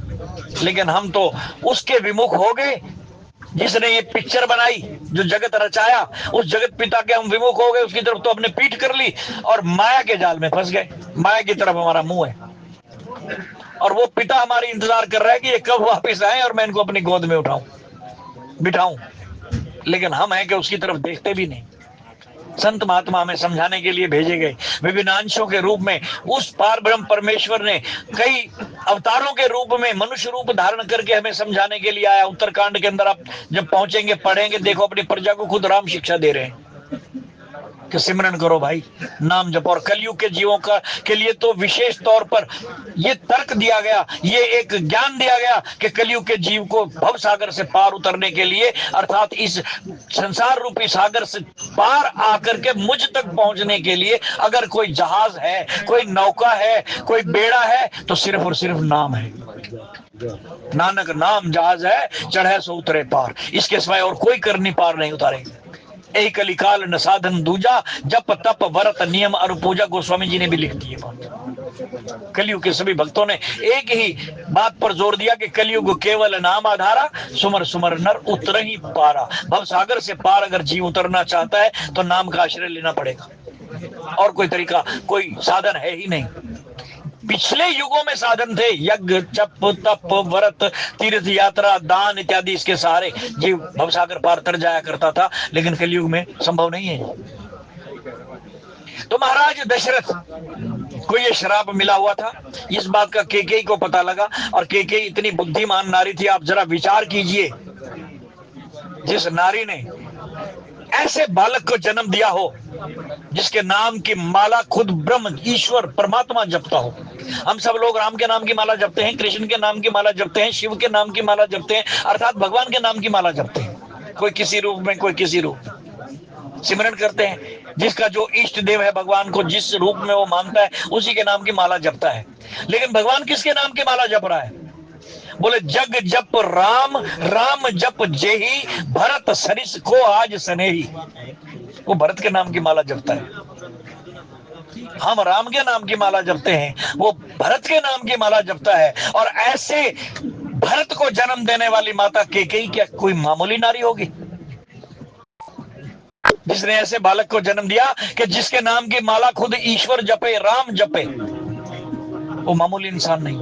लेकिन हम तो उसके विमुख हो गए जिसने ये पिक्चर बनाई, जो जगत रचाया, उस जगत पिता के हम विमुख हो गए। उसकी तरफ तो हमने पीठ कर ली और माया के जाल में फंस गए। माया की तरफ हमारा मुंह है और वो पिता हमारी इंतजार कर रहा है कि ये कब वापस आए और मैं इनको अपनी गोद में उठाऊं, बिठाऊं, लेकिन हम हैं कि उसकी तरफ देखते भी नहीं। संत महात्मा हमें समझाने के लिए भेजे गए विभिन्न अंशों के रूप में। उस पार ब्रह्म परमेश्वर ने कई अवतारों के रूप में मनुष्य रूप धारण करके हमें समझाने के लिए आया। उत्तरकांड के अंदर आप जब पहुंचेंगे, पढ़ेंगे, देखो अपनी प्रजा को खुद राम शिक्षा दे रहे हैं कि सिमरन करो भाई, नाम जपो। और कलयुग के जीवों का के लिए तो विशेष तौर पर ये तर्क दिया गया, ये एक ज्ञान दिया गया कि कलयुग के जीव को भव सागर से पार उतरने के लिए, अर्थात इस संसार रूपी सागर से पार आकर के मुझ तक पहुंचने के लिए अगर कोई जहाज है, कोई नौका है, कोई बेड़ा है, तो सिर्फ और सिर्फ नाम है। नानक नाम जहाज है, चढ़े सो उतरे पार। इसके सिवाय और कोई करनी पार नहीं उतारेगा। एक कलिकाल न साधन दूजा, जप तप व्रत नियम और पूजा। गोस्वामी जी ने भी लिख दी है बात। कलयुग के सभी भक्तों ने एक ही बात पर जोर दिया कि कलयुग केवल नाम आधारा, सुमर सुमर नर उतर ही पारा। भव सागर से पार अगर जीव उतरना चाहता है तो नाम का आश्रय लेना पड़ेगा, और कोई तरीका, कोई साधन है ही नहीं। पिछले युगों में साधन थे, यज्ञ, जप, तप, व्रत, तीर्थ यात्रा, दान इत्यादि, इसके सहारे जीव भवसागर पार तर जाया करता था, लेकिन कलयुग में संभव नहीं है। तो महाराज दशरथ को ये श्राप मिला हुआ था। इस बात का कैकेयी को पता लगा, और कैकेयी इतनी बुद्धिमान नारी थी। आप जरा विचार कीजिए, जिस नारी ने ऐसे बालक को जन्म दिया हो जिसके नाम की माला खुद ब्रह्म ईश्वर परमात्मा जपता हो। हम सब लोग राम के नाम की माला जपते हैं, कृष्ण के नाम की माला जपते हैं, शिव के नाम की माला जपते हैं, अर्थात भगवान के नाम की माला जपते हैं, कोई किसी रूप में, कोई किसी रूप में। सिमरन करते हैं। जिसका जो इष्ट देव है, भगवान को जिस रूप में वो मानता है, उसी के नाम की माला जपता है। लेकिन भगवान किसके नाम की माला जप रहा है? बोले जग जप राम, राम जप जेही, भरत सरिस को आज सनेही। वो भरत के नाम की माला जपता है। हम राम के नाम की माला जपते हैं, वो भरत के नाम की माला जपता है। और ऐसे भरत को जन्म देने वाली माता कैकेयी क्या कोई मामूली नारी होगी, जिसने ऐसे बालक को जन्म दिया कि जिसके नाम की माला खुद ईश्वर जपे, राम जपे? वो मामूली इंसान नहीं,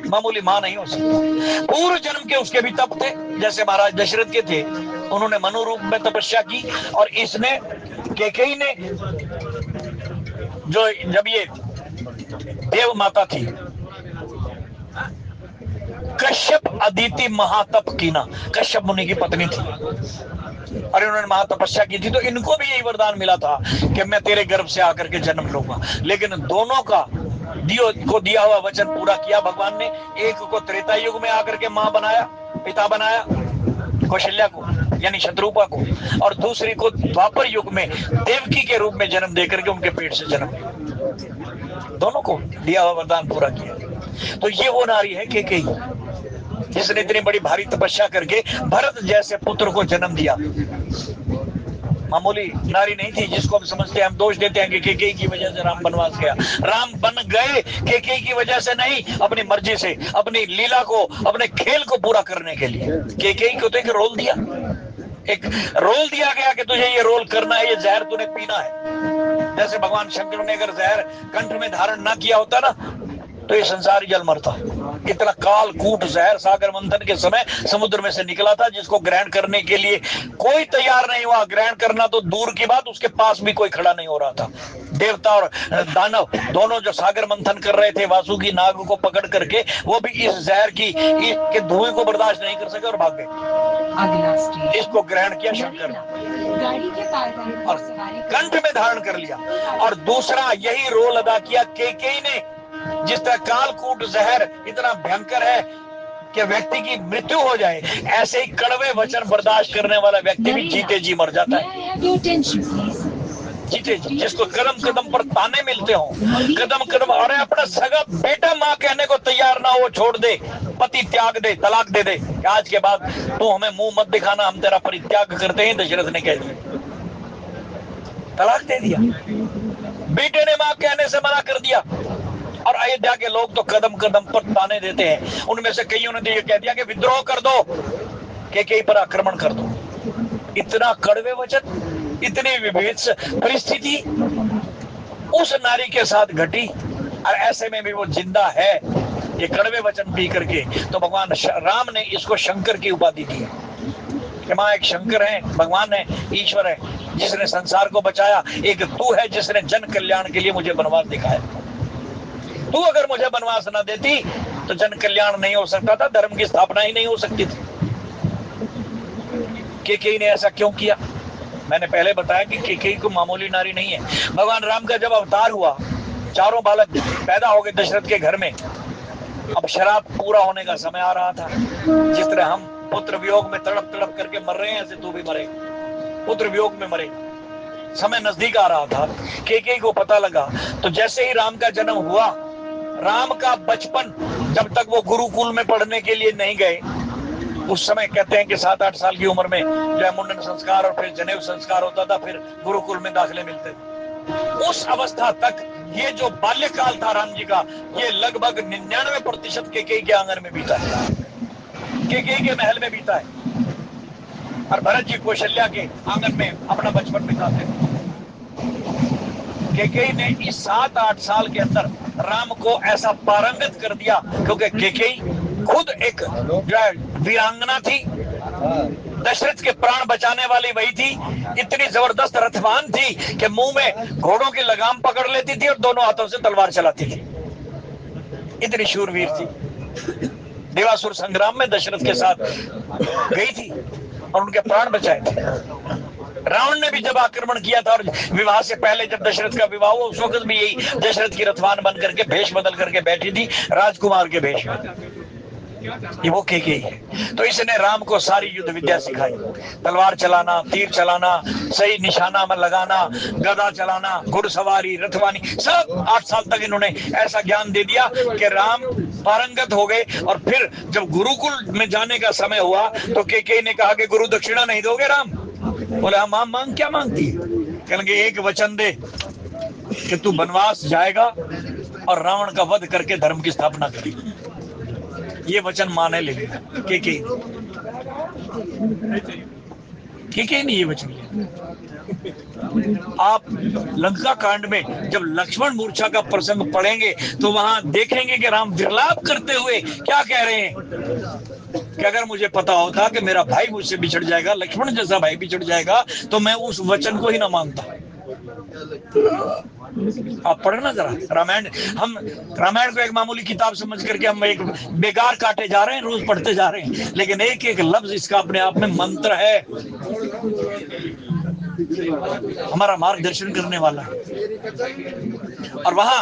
मामूली मां नहीं हो सकती। पूर्व जन्म के उसके भी तप थे, जैसे महाराज दशरथ के थे। उन्होंने मनु रूप में तपस्या की, और इसने कैकेयी ने जो जब ये देव माता थी, कश्यप अदिति महातप कीना, कश्यप मुनि की पत्नी थी, और इन्होंने महातपस्या की थी। तो इनको भी यही वरदान मिला था कि मैं तेरे गर्भ से आकर के जन्म लूंगा। लेकिन दोनों का दिया हुआ वचन पूरा किया भगवान ने। एक को त्रेता युग में आकर के मां बनाया, पिता बनाया, कौशल्या को यानी शत्रुपा को, और दूसरी को द्वापर युग में देवकी के रूप में जन्म देकर के उनके पेट से जन्म लिया। दोनों को दिया हुआ वरदान पूरा किया। तो ये वो नारी है कैकेयी, जिसने इतनी बड़ी भारी तपस्या करके भरत जैसे पुत्र को जन्म दिया। मामूली नारी नहीं थी, जिसको हम समझते हैं, हम दोष देते हैं कि कैकेयी की वजह से राम वनवास गया। राम बन गए कैकेयी की वजह से नहीं, अपनी मर्जी से, अपनी लीला को, अपने खेल को पूरा करने के लिए। कैकेयी को तो एक रोल दिया, एक रोल दिया गया कि तुझे ये रोल करना है, ये जहर तूने पीना है। जैसे भगवान शंकर ने अगर जहर कंठ में धारण ना किया होता ना, तो ये संसार ही जल मरता। इतना काल कूट जहर सागर मंथन के समय समुद्र में से निकला था, जिसको ग्रहण करने के लिए कोई तैयार नहीं हुआ। ग्रहण करना तो दूर की बात, उसके पास भी कोई खड़ा नहीं हो रहा था। देवता और दानव दोनों जो सागर मंथन कर रहे थे वासुकी नाग को पकड़ करके, वो भी इस जहर की के धुएं को बर्दाश्त नहीं कर सके और भाग गए। इसको ग्रहण किया शंकर ने और कंठ में धारण कर लिया। और दूसरा यही रोल अदा किया कैकेयी ने। जिस तरह कालकूट जहर इतना भयंकर है कि व्यक्ति की मृत्यु हो जाए, ऐसे ही कड़वे वचन बर्दाश्त करने वाला व्यक्ति भी जीते जी मर जाता है। जीते जी, जिसको कदम कदम पर ताने मिलते हो, कदम कदम, अरे अपना सगा बेटा माँ कहने को तैयार ना हो, छोड़ दे, पति त्याग दे, तलाक दे दे, आज के बाद तू हमें मुंह मत दिखाना, हम तेरा परित्याग करते हैं। दशरथ ने कह दिया, तलाक दे दिया। बेटे ने माँ कहने से मना कर दिया। और अयोध्या के लोग तो कदम कदम पर ताने देते हैं। उनमें से कईयों ने ये कह दिया कि विद्रोह कर दो, कैकेयी पर आक्रमण कर दो। इतना कड़वे वचन, इतनी विभेद परिस्थिति उस नारी के साथ घटी, और ऐसे में भी वो जिंदा है ये कड़वे वचन पी करके। तो भगवान राम ने इसको शंकर की उपाधि दी कि मां एक शंकर है, भगवान है, ईश्वर है, जिसने संसार को बचाया। एक तू है जिसने जन कल्याण के लिए मुझे वनवास दिखाया। तू अगर मुझे वनवास न देती तो जन कल्याण नहीं हो सकता था, धर्म की स्थापना ही नहीं हो सकती थी। कैकेयी ने ऐसा क्यों किया? मैंने पहले बताया कि कैकेयी को मामूली नारी नहीं है। भगवान राम का जब अवतार हुआ, चारों बालक पैदा हो गए दशरथ के घर में। अब शराब पूरा होने का समय आ रहा था। जिस तरह हम पुत्र वियोग में तड़प तड़प करके मर रहे हैं, ऐसे तू भी मरे, पुत्र वियोग में मरे। समय नजदीक आ रहा था। कैकेयी को पता लगा, तो जैसे ही राम का जन्म हुआ, राम का बचपन, जब तक वो गुरुकुल में पढ़ने के लिए नहीं गए, उस समय कहते हैं कि 7-8 साल की उम्र में जो है मुंडन संस्कार और फिर जनेऊ संस्कार होता था, फिर गुरुकुल में दाखिले मिलते थे। उस अवस्था तक ये जो बाल्यकाल था राम जी का, ये लगभग 99% कैकेयी के आंगन में बीता है, कैकेयी के महल में बीता है। और भरत जी कौशल्या के आंगन में अपना बचपन बिताते हैं। कैकेयी ने इस 7-8 साल के अंदर राम को ऐसा पारंगत कर दिया, क्योंकि कैकेयी खुद एक वीरांगना थी, दशरथ के प्राण बचाने वाली वही थी। इतनी जबरदस्त रथवान थी कि मुंह में घोड़ों की लगाम पकड़ लेती थी और दोनों हाथों से तलवार चलाती थी। इतनी शूरवीर थी। देवासुर संग्राम में दशरथ के साथ गई थी और उनके प्राण बचाए थे। रावण ने भी जब आक्रमण किया था और विवाह से पहले जब दशरथ का विवाह हुआ, उस वक्त भी यही दशरथ की रथवान बन करके भेष बदल करके बैठी थी, राजकुमार के भेष में। ये वो के है। तो इसने राम को सारी युद्ध विद्या सिखाई, तलवार चलाना, तीर चलाना, सही निशाना में लगाना, गदा चलाना, घुड़सवारी, रथवानी, सब 8 साल तक इन्होंने ऐसा ज्ञान दे दिया कि राम पारंगत हो गए। और फिर जब गुरुकुल में जाने का समय हुआ तो केकई ने कहा कि गुरु दक्षिणा नहीं दोगे राम? बोले हम मांग क्या मांगती है? कहेंगे एक वचन दे कि तू वनवास जाएगा और रावण का वध करके धर्म की स्थापना करेगी। ये वचन माने ले लिया केकई ने ये वचन लिया। आप लंका कांड में जब लक्ष्मण मूर्छा का प्रसंग पढ़ेंगे तो वहां देखेंगे कि राम विलाप करते हुए क्या कह रहे हैं कि अगर मुझे पता होता कि मेरा भाई मुझसे बिछड़ जाएगा, लक्ष्मण जैसा भाई बिछड़ जाएगा, तो मैं उस वचन को ही ना मानता। आप पढ़ना जरा रामायण। हम रामायण को एक मामूली किताब समझ करके हम एक बेकार काटे जा रहे हैं, रोज पढ़ते जा रहे हैं, लेकिन एक एक लफ्ज इसका अपने आप में मंत्र है, हमारा मार्गदर्शन करने वाला है। और वहां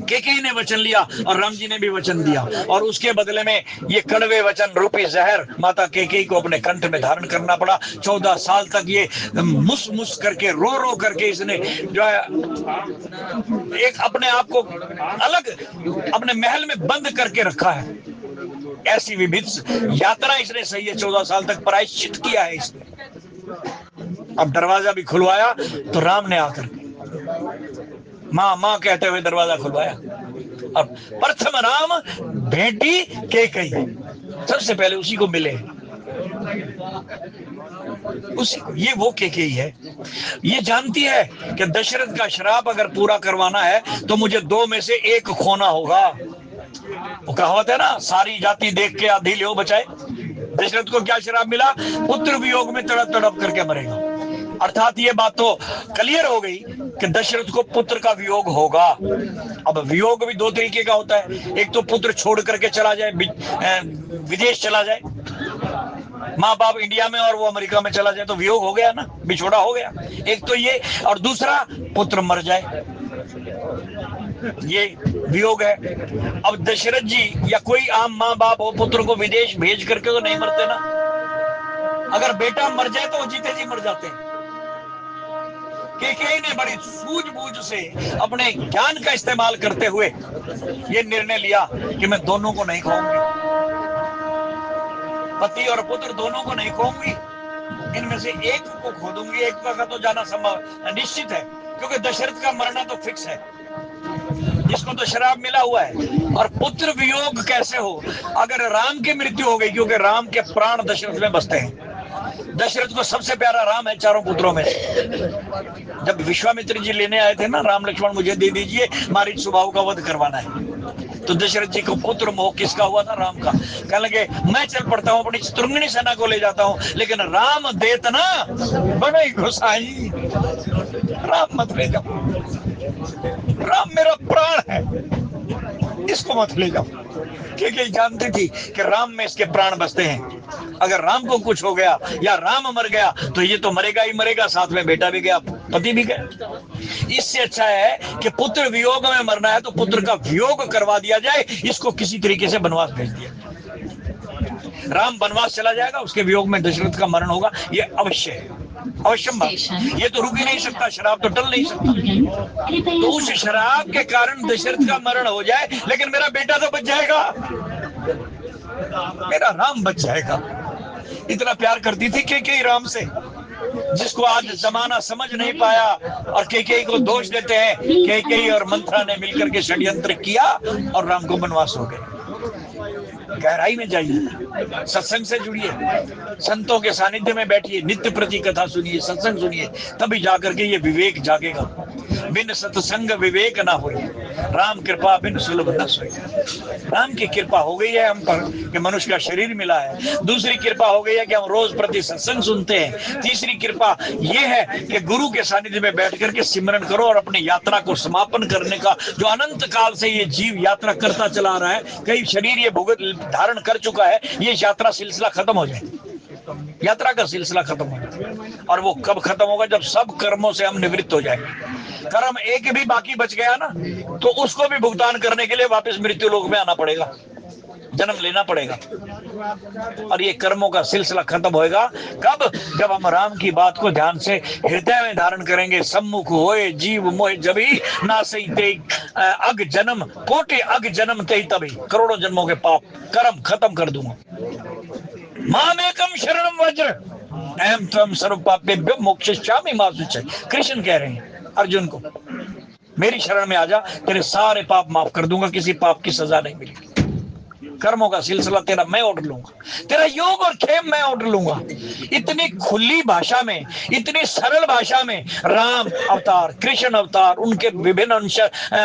केकई ने वचन लिया और राम जी ने भी वचन दिया, और उसके बदले में ये कड़वे वचन रूपी जहर माता केकई को अपने कंठ में धारण करना पड़ा। 14 साल तक ये मुस मुस करके, रो रो करके इसने जो है एक अपने आप को अलग अपने महल में बंद करके रखा है। ऐसी विभिन्न यात्रा इसने सही है, 14 साल तक प्रायश्चित किया है इसने। अब दरवाजा भी खुलवाया तो राम ने आकर माँ माँ कहते हुए दरवाजा खुलवाया। अब प्रथम राम भेंटी केकई, सबसे पहले उसी को मिले, उसी को। ये वो केकई है, ये जानती है कि दशरथ का श्राप अगर पूरा करवाना है तो मुझे 2 में से 1 खोना होगा। वो कहावत है ना, सारी जाति देख के आधी ले बचाए। दशरथ को क्या श्राप मिला? पुत्र वियोग में तड़प तड़प करके मरेगा। अर्थात ये बात तो क्लियर हो गई कि दशरथ को पुत्र का वियोग होगा। अब वियोग भी 2 तरीके का होता है, एक तो पुत्र छोड़ करके चला जाए, विदेश चला जाए, माँ बाप इंडिया में और वो अमेरिका में चला जाए तो वियोग हो गया ना, बिछोड़ा हो गया। एक तो ये, और दूसरा पुत्र मर जाए, ये वियोग है। अब दशरथ जी या कोई आम माँ बाप हो, पुत्र को विदेश भेज करके तो नहीं मरते ना। अगर बेटा मर जाए तो वो जीते जी मर जाते हैं। केकई ने बड़ी सूझबूझ से अपने ज्ञान का इस्तेमाल करते हुए ये निर्णय लिया कि मैं दोनों को नहीं खोऊंगी, पति और पुत्र दोनों को नहीं खोऊंगी, इनमें से एक को खो दूंगी। एक का तो जाना संभव निश्चित है, क्योंकि दशरथ का मरना तो फिक्स है, इसको तो श्राप मिला हुआ है। और पुत्र वियोग कैसे हो? अगर राम की मृत्यु हो गई, क्योंकि राम के प्राण दशरथ में बसते हैं, दशरथ को सबसे प्यारा राम है चारों पुत्रों में। जब विश्वामित्र जी लेने आए थे ना, राम लक्ष्मण मुझे दे दीजिए, मारीच स्वभाव का वध करवाना है, तो दशरथ जी को पुत्र मोह किसका हुआ था? राम का। कहने लगे मैं चल पड़ता हूँ, अपनी चतुर्ंगिणी सेना को ले जाता हूँ, लेकिन राम देत ना बने घुसाई, राम मत ले जाओ, राम मेरा प्राण है, इसको मत ले जाओ। क्योंकि जानती थी कि राम में इसके प्राण बसते हैं। अगर राम को कुछ हो गया या राम मर गया तो ये तो मरेगा ही मरेगा, साथ में बेटा भी गया, पति भी गया। इससे अच्छा है कि पुत्र वियोग में मरना है तो पुत्र का वियोग करवा दिया जाए, इसको किसी तरीके से वनवास भेज दिया। राम वनवास चला जाएगा, उसके वियोग में दशरथ का मरण होगा, ये अवश्य है, अवश्यम बात। ये तो रुक ही नहीं सकता, शराब तो टल नहीं सकता। तो उस शराब के कारण दशरथ का मरण हो जाए, लेकिन मेरा बेटा तो बच जाएगा, मेरा राम बच जाएगा। इतना प्यार करती थी केकई राम से, जिसको आज जमाना समझ नहीं पाया और केकई को दोष देते हैं। केकई और मंथरा ने मिलकर के षड्यंत्र किया और राम को वनवास हो गए। गहराई में जाइए, सत्संग से जुड़िए, संतों के सानिध्य में बैठिए, नित्य प्रति कथा सुनिए, सत्संग सुनिए, तभी जाकर के ये विवेक जागेगा। बिन सत्संग विवेक ना होई, राम कृपा बिन सुलभ न सोई। राम की कृपा हो गई है हम पर कि मनुष्य का शरीर मिला है। दूसरी कृपा हो गई है कि हम रोज प्रति सत्संग सुनते हैं। तीसरी कृपा ये है कि गुरु के सानिध्य में बैठ करके सिमरन करो और अपनी यात्रा को समापन करने का, जो अनंत काल से ये जीव यात्रा करता चला रहा है, कई शरीर ये भुगत धारण कर चुका है, ये यात्रा सिलसिला खत्म हो जाए, यात्रा का सिलसिला खत्म हो जाए। और वो कब खत्म होगा? जब सब कर्मों से हम निवृत्त हो जाएंगे। कर्म एक भी बाकी बच गया ना, तो उसको भी भुगतान करने के लिए वापस मृत्यु लोक में आना पड़ेगा। जन्म लेना पड़ेगा। और ये कर्मों का सिलसिला खत्म होएगा कब? जब हम राम की बात को ध्यान से हृदय में धारण करेंगे। सम्मुख होए जीव मोहे जभी, ना सही ते अग जन्म कोटि अग जन्म ते तभी। करोड़ों जन्मों के पाप कर्म खत्म कर दूंगा। मामेकम शरणम वज्र अहम त्वं सर्व पापेभ्यो मोक्षयिष्यामि मा शुचि। कृष्ण कह रहे हैं अर्जुन को, मेरी शरण में आजा, तेरे सारे पाप माफ कर दूंगा, किसी पाप की सजा नहीं मिलेगी। कर्मों का सिलसिला तेरा मैं ओढ़ लूंगा, तेरा योग और खेम मैं ओढ़ लूंगा। इतनी खुली भाषा में, इतनी सरल भाषा में राम अवतार, कृष्ण अवतार, उनके विभिन्न अंश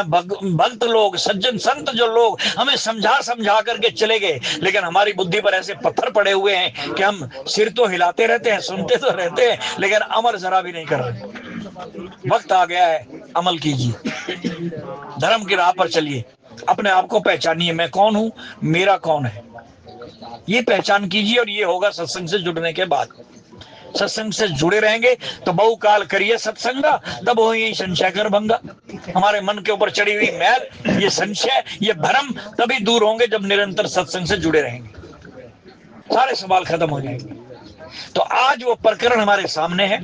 भक्त लोग, सज्जन संत जो लोग हमें समझा समझा करके चले गए, लेकिन हमारी बुद्धि पर ऐसे पत्थर पड़े हुए हैं कि हम सिर तो हिलाते रहते हैं, सुनते तो रहते हैं, लेकिन अमल जरा भी नहीं कर रहे। वक्त आ गया है, अमल कीजिए, धर्म की राह पर चलिए, अपने आप को पहचानिए, मैं कौन हूं, मेरा कौन है, ये पहचान कीजिए। और ये होगा सत्संग से जुड़ने के बाद। सत्संग से जुड़े रहेंगे तो बहुकाल करिए सत्संगा, तब हो यही संशय कर भंगा। हमारे मन के ऊपर चढ़ी हुई मैल, ये संशय, ये भ्रम तभी दूर होंगे जब निरंतर सत्संग से जुड़े रहेंगे, सारे सवाल खत्म हो जाएंगे। तो आज वो प्रकरण हमारे सामने है।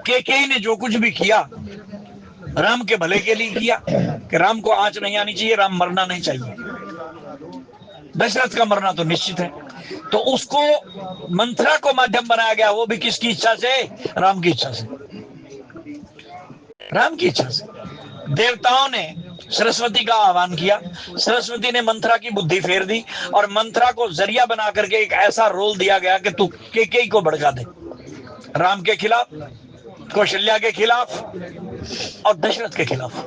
केकई ने जो कुछ भी किया राम के भले के लिए किया, कि राम को आंच नहीं आनी चाहिए, राम मरना नहीं चाहिए। दशरथ का मरना तो निश्चित है, तो उसको मंथरा को माध्यम बनाया गया, वो भी किसकी इच्छा से? राम की इच्छा से, राम की इच्छा से। देवताओं ने सरस्वती का आह्वान किया, सरस्वती ने मंथरा की बुद्धि फेर दी और मंथरा को जरिया बना करके एक ऐसा रोल दिया गया कि तू केकई को भड़का दे, राम के खिलाफ, कौशल्या के खिलाफ और दशरथ के खिलाफ।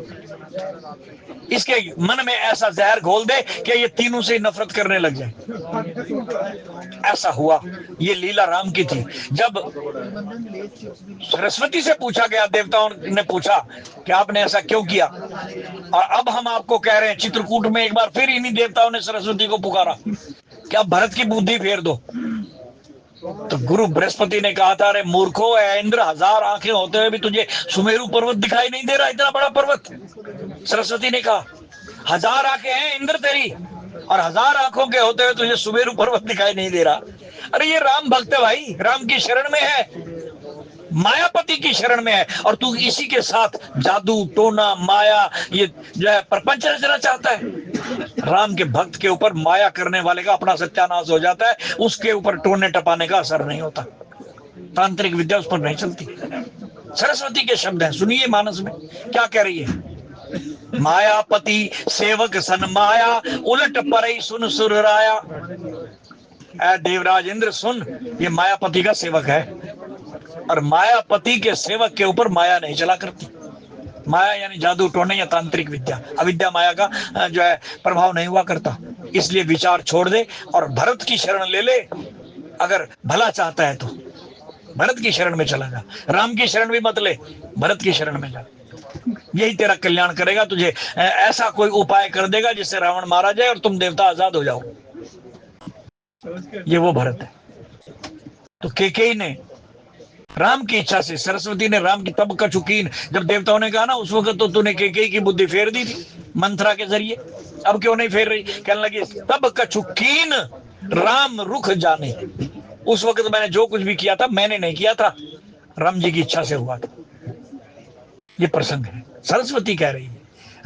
इसके मन में ऐसा जहर घोल दे कि ये तीनों से नफरत करने लग जाए। ऐसा हुआ, ये लीला राम की थी। जब सरस्वती से पूछा गया, देवताओं ने पूछा कि आपने ऐसा क्यों किया, और अब हम आपको कह रहे हैं, चित्रकूट में एक बार फिर इन्हीं देवताओं ने सरस्वती को पुकारा कि अब भरत की बुद्धि फेर दो। तो गुरु बृहस्पति ने कहा था, अरे मूर्खो, इंद्र, 1000 आंखें होते हुए भी तुझे सुमेरु पर्वत दिखाई नहीं दे रहा, इतना बड़ा पर्वत। सरस्वती ने कहा, 1000 आंखें हैं इंद्र तेरी, और 1000 आंखों के होते हुए तुझे सुमेरु पर्वत दिखाई नहीं दे रहा। अरे ये राम भक्त है भाई, राम की शरण में है, मायापति की शरण में है, और तू इसी के साथ जादू टोना माया ये जो है प्रपंच रचना चाहता है। राम के भक्त के ऊपर माया करने वाले का अपना सत्यानाश हो जाता है, उसके ऊपर टोने टपाने का असर नहीं होता, तांत्रिक विद्या उस पर नहीं चलती। सरस्वती के शब्द हैं, सुनिए मानस में क्या कह रही है। मायापति सेवक सन माया, उलट परई सुन सुर राया। ऐ देवराज इंद्र सुन, ये मायापति का सेवक है, और मायापति के सेवक के ऊपर माया नहीं चला करती। माया यानी जादू टोने या तांत्रिक विद्या, अविद्या माया का जो है प्रभाव नहीं हुआ करता। इसलिए विचार छोड़ दे और भरत की शरण ले ले। अगर भला चाहता है तो भरत की शरण में चला जा, राम की शरण भी मत ले, भरत की शरण में जा, यही तेरा कल्याण करेगा। तुझे ऐसा कोई उपाय कर देगा जिससे रावण मारा जाए और तुम देवता आजाद हो जाओ। ये वो भरत है। तो केकई ने राम की इच्छा से, सरस्वती ने राम की तब कछुकीन, जब देवताओं ने कहा ना उस वक्त तो तूने केकई की बुद्धि फेर दी थी मंथरा के जरिए, अब क्यों नहीं फेर रही? कहने लगी, तब कछुकीन राम रुख जाने। उस वक्त मैंने जो कुछ भी किया था मैंने नहीं किया था, राम जी की इच्छा से हुआ था। ये प्रसंग है, सरस्वती कह रही है,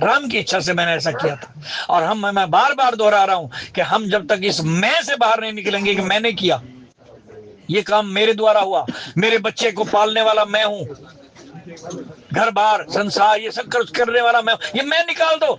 राम की इच्छा से मैंने ऐसा किया था। और मैं बार बार दोहरा रहा हूं कि हम जब तक इस मैं से बाहर नहीं निकलेंगे कि मैंने किया, ये काम मेरे द्वारा हुआ, मेरे बच्चे को पालने वाला मैं हूं, घर बार संसार ये सब करने वाला मैं हूं, ये मैं निकाल दो,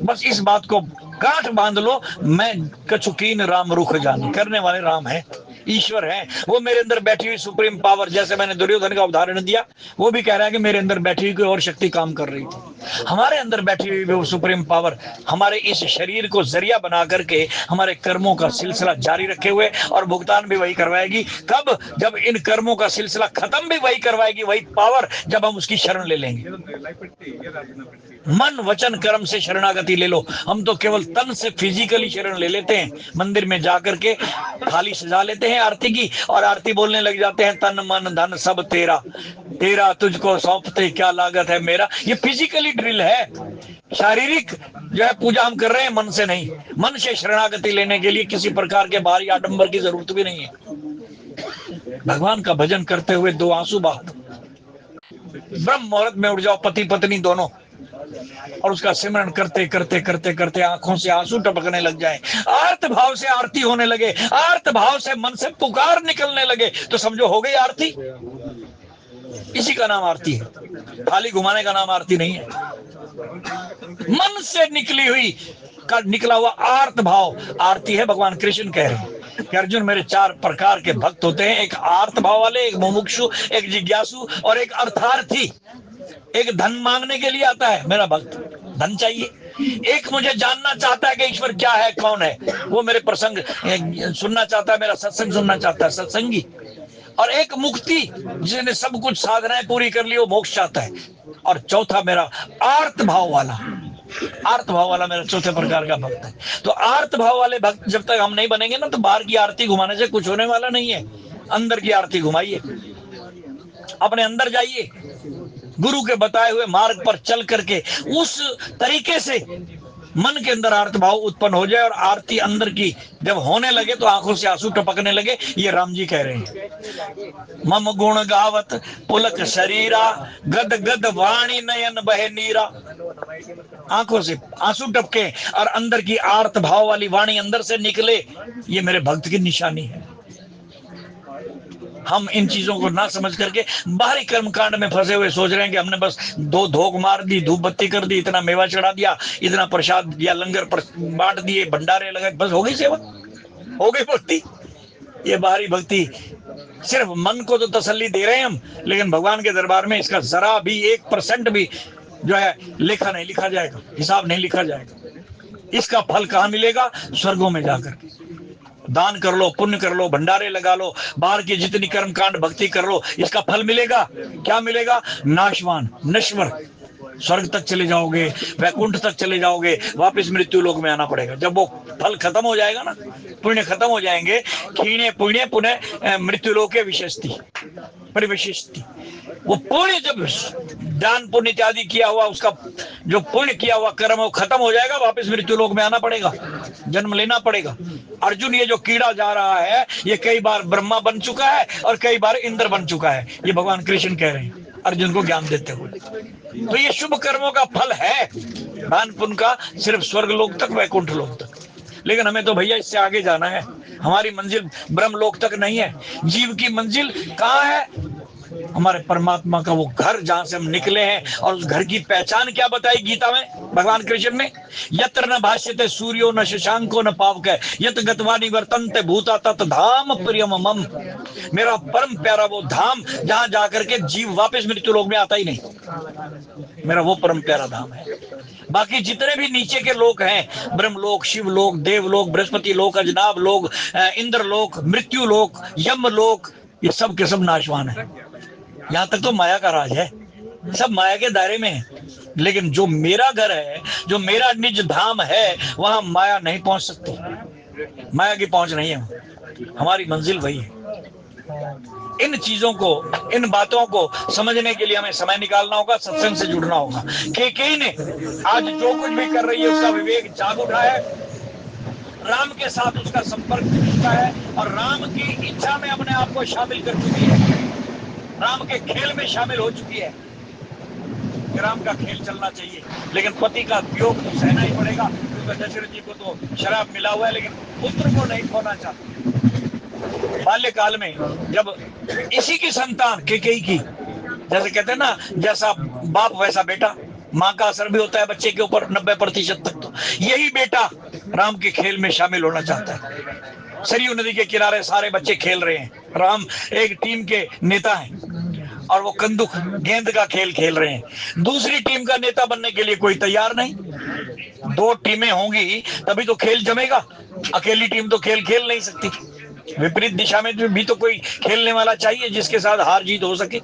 बस इस बात को गांठ बांध लो, मैं कछुकीन राम रुख जाने। करने वाले राम है, ईश्वर है, वो मेरे अंदर बैठी हुई सुप्रीम पावर। जैसे मैंने दुर्योधन का उदाहरण दिया, वो भी कह रहा है कि मेरे अंदर बैठी हुई कोई और शक्ति काम कर रही थी। हमारे अंदर बैठी हुई वो सुप्रीम पावर हमारे इस शरीर को जरिया बना करके हमारे कर्मों का सिलसिला जारी रखे हुए, और भुगतान भी वही करवाएगी। कब? जब इन कर्मों का सिलसिला खत्म भी वही करवाएगी, वही पावर, जब हम उसकी शरण ले लेंगे। मन वचन कर्म से शरणागति ले लो। हम तो केवल तन से फिजिकली शरण ले लेते हैं, मंदिर में जाकर के थाली सजा लेते हैं, हैं आरती की और आरती बोलने लग जाते हैं, तन मन धन सब तेरा, तेरा तुझको सौंपते क्या लागत है मेरा। ये फिजिकली ड्रिल है, शारीरिक जो है पूजा हम कर रहे हैं, मन से नहीं। मन से शरणागति लेने के लिए किसी प्रकार के बाहरी आडंबर की जरूरत भी नहीं है। भगवान का भजन करते हुए दो आंसू बहा दो, ब्रह्म मुहूर्त में उठ जाओ पति पत्नी दोनों, और उसका सिमरन करते करते करते करते आंखों से आंसू टपकने लग जाए, आर्त भाव से आरती होने लगे, आर्त भाव से मन से पुकार निकलने लगे, तो समझो हो गई आरती। इसी का नाम आरती है, थाली घुमाने का नाम आरती नहीं है। मन से निकली हुई का निकला हुआ आर्त भाव आरती है। भगवान कृष्ण कह रहे हैं कि अर्जुन मेरे 4 प्रकार के भक्त होते हैं, एक आर्त भाव वाले, एक मुमुक्षु, एक जिज्ञासु और एक अर्थार्थी। एक धन मांगने के लिए आता है मेरा भक्त, धन चाहिए। एक मुझे जानना चाहता है कि ईश्वर क्या है, कौन है, वो मेरे प्रसंग सुनना चाहता है, मेरा सत्संग सुनना चाहता है, सत्संगी। और एक मुक्ति, जिसने सब कुछ साधनाएं पूरी कर ली, वो मोक्ष चाहता है। और चौथा मेरा आर्त भाव वाला, आर्त भाव वाला मेरा चौथे प्रकार का भक्त है। तो आर्त भाव वाले भक्त जब तक हम नहीं बनेंगे ना, तो बाहर की आरती घुमाने से कुछ होने वाला नहीं है। अंदर की आरती घुमाइए, अपने अंदर जाइए, गुरु के बताए हुए मार्ग पर चल करके उस तरीके से मन के अंदर आर्त भाव उत्पन्न हो जाए, और आरती अंदर की जब होने लगे तो आंखों से आंसू टपकने लगे। ये राम जी कह रहे हैं, मम गुण गावत पुलक शरीरा, गद गद वाणी नयन बहे नीरा। आंखों से आंसू टपके और अंदर की आर्त भाव वाली वाणी अंदर से निकले, ये मेरे भक्त की निशानी है। हम इन चीजों को ना समझ करके बाहरी कर्मकांड में फंसे हुए सोच रहे हैं कि हमने बस 2 धोख मार दी, धूप बत्ती कर दी, इतना मेवा चढ़ा दिया, इतना प्रसाद दिया, लंगर बांट दिए, भंडारे लगाए, बस हो गई सेवा, हो गई भक्ति। ये बाहरी भक्ति सिर्फ मन को तो तसल्ली दे रहे हैं हम, लेकिन भगवान के दरबार में इसका जरा भी 1% भी जो है लेखा नहीं लिखा जाएगा, हिसाब नहीं लिखा जाएगा। इसका फल कहाँ मिलेगा? स्वर्गों में जाकर। दान कर लो, पुण्य कर लो, भंडारे लगा लो, बाहर की जितनी कर्मकांड भक्ति कर लो, इसका फल मिलेगा। क्या मिलेगा? नाशवान, नश्वर। स्वर्ग तक चले जाओगे, वैकुंठ तक चले जाओगे, वापस मृत्यु लोक में आना पड़ेगा। जब वो फल खत्म हो जाएगा ना, पुण्य खत्म हो जाएंगे, क्षीणे पुण्य पुनः मृत्यु लोके विशस्ति परिविशिष्टि। वो पुण्य जब दान पुण्य इत्यादि किया हुआ, उसका जो पुण्य किया हुआ कर्म वो खत्म हो जाएगा, वापस मृत्यु लोक में आना पड़ेगा, जन्म लेना पड़ेगा। अर्जुन, ये जो कीड़ा जा रहा है, ये कई बार ब्रह्मा बन चुका है और कई बार इंद्र बन चुका है। ये भगवान कृष्ण कह रहे हैं अर्जुन को ज्ञान देते हुए। तो ये शुभ कर्मों का फल है, दान पुण्य का, सिर्फ स्वर्ग लोक तक, वैकुंठ लोक तक। लेकिन हमें तो भैया इससे आगे जाना है। हमारी मंजिल ब्रह्म लोक तक नहीं है। जीव की मंजिल कहाँ है? हमारे परमात्मा का वो घर जहां से हम निकले हैं। और उस घर की पहचान क्या बताई गीता में भगवान कृष्ण ने? यत्र न भाष्यते सूर्यो न शशांको न पावक यत गत्वा निवर्तन्ते भूता तत् धाम प्रियम मम। मेरा परम प्यारा वो धाम जहां जाकर के जीव वापस मृत्यु लोक में आता ही नहीं। मेरा वो परम प्यारा धाम है। बाकी जितने भी नीचे के लोक हैं, ब्रह्मलोक, शिवलोक, देवलोक, बृहस्पति लोक, अजनाब लोक, इंद्र लोक, मृत्यु लोक, यम लोक, ये सब के सब नाशवान है। यहाँ तक तो माया का राज है, सब माया के दायरे में है। लेकिन जो मेरा घर है, जो मेरा निज धाम है, वहां माया नहीं पहुंच सकती। माया की पहुंच नहीं है, हमारी मंजिल वही है। इन चीजों को, इन बातों को समझने के लिए हमें समय निकालना होगा, सत्संग से जुड़ना होगा। केकई ने आज जो कुछ भी कर रही है, उसका विवेक जाग उठा है, राम के साथ उसका संपर्क टूटा है और राम की इच्छा में अपने आप को शामिल कर चुकी है, राम के खेल में शामिल हो चुकी है। राम का खेल चलना चाहिए, लेकिन पति का वियोग तो सहना ही पड़ेगा, क्योंकि दशरथ जी को तो शराब मिला हुआ है, लेकिन पुत्र को नहीं खोना चाहते। बाल्यकाल में जब इसी की संतान केकई की, जैसे कहते हैं ना, जैसा बाप वैसा बेटा, माँ का असर भी होता है बच्चे के ऊपर 90% तक। तो यही बेटा राम के खेल में शामिल होना चाहता है। सरयू नदी के किनारे सारे बच्चे खेल रहे हैं, राम एक टीम के नेता हैं और वो कंदुक गेंद का खेल खेल रहे हैं। दूसरी टीम का नेता बनने के लिए कोई तैयार नहीं। 2 टीमें होंगी तभी तो खेल जमेगा, अकेली टीम तो खेल खेल नहीं सकती। विपरीत दिशा में भी तो कोई खेलने वाला चाहिए जिसके साथ हार जीत हो सके।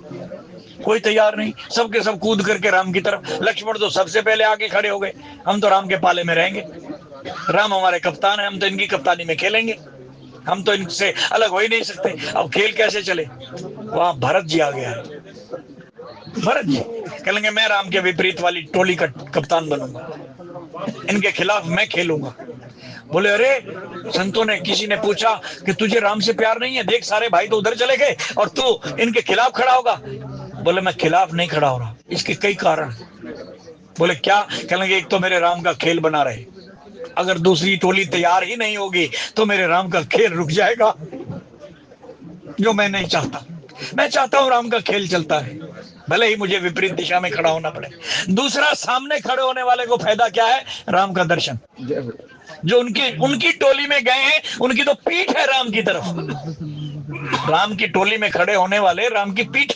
कोई तैयार नहीं, सबके सब कूद करके राम की तरफ। लक्ष्मण तो सबसे पहले आगे खड़े हो गए, हम तो राम के पाले में रहेंगे, राम हमारे कप्तान है, हम तो इनकी कप्तानी में खेलेंगे। हम तो इनसे अलग हो ही नहीं सकते, अब खेल कैसे चले। वहां भरत जी आ गया है। भरत जी कहेंगे मैं राम के विपरीत वाली टोली का कप्तान बनूंगा, इनके खिलाफ मैं खेलूंगा। बोले अरे, संतों ने, किसी ने पूछा कि तुझे राम से प्यार नहीं है, देख सारे भाई तो उधर चले गए और तू इनके खिलाफ खड़ा होगा। बोले मैं खिलाफ नहीं खड़ा हो रहा, इसके कई कारण। बोले क्या? कहेंगे एक तो मेरे राम का खेल बना रहे, अगर दूसरी टोली तैयार ही नहीं होगी तो मेरे राम का खेल रुक जाएगा, जो मैं नहीं चाहता। मैं चाहता हूं राम का खेल चलता है, भले ही मुझे विपरीत दिशा में खड़ा होना पड़े। दूसरा, सामने खड़े होने वाले को फायदा क्या है? राम का दर्शन। जो उनकी टोली में गए हैं, उनकी तो पीठ है राम की तरफ। राम की टोली में खड़े होने वाले राम की पीठ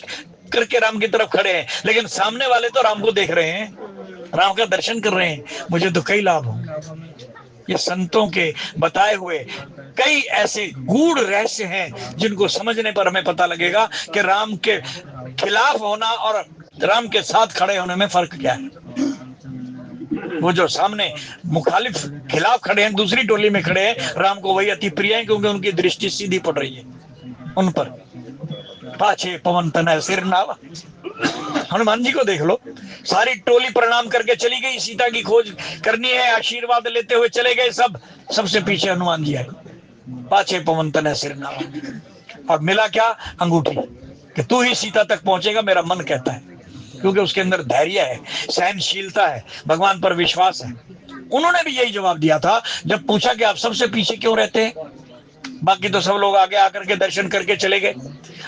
करके राम की तरफ खड़े हैं, लेकिन सामने वाले तो राम को देख रहे हैं, राम का दर्शन कर रहे हैं। मुझे तो कई लाभ हो। ये संतों के बताए हुए कई ऐसे गूढ़ रहस्य हैं जिनको समझने पर हमें पता लगेगा कि राम के खिलाफ होना और राम के साथ खड़े होने में फर्क क्या है। वो जो सामने मुखालिफ खिलाफ खड़े हैं, दूसरी टोली में खड़े हैं, राम को वही अति प्रिय है क्योंकि उनकी दृष्टि सीधी पड़ रही है उन पर। पाछे पवन तनय सिर नावा। हनुमान जी को देख लो, सारी टोली प्रणाम करके चली गई, सीता की खोज करनी है, आशीर्वाद लेते हुए चले गए सब, सबसे पीछे हनुमान जी आए। पाछे पवन तनय सिर नावा। और मिला क्या? अंगूठी, कि तू ही सीता तक पहुंचेगा, मेरा मन कहता है, क्योंकि उसके अंदर धैर्य है, सहनशीलता है, भगवान पर विश्वास है। उन्होंने भी यही जवाब दिया था जब पूछा कि आप सबसे पीछे क्यों रहते हैं, बाकी तो सब लोग आगे आकर के दर्शन करके चले गए।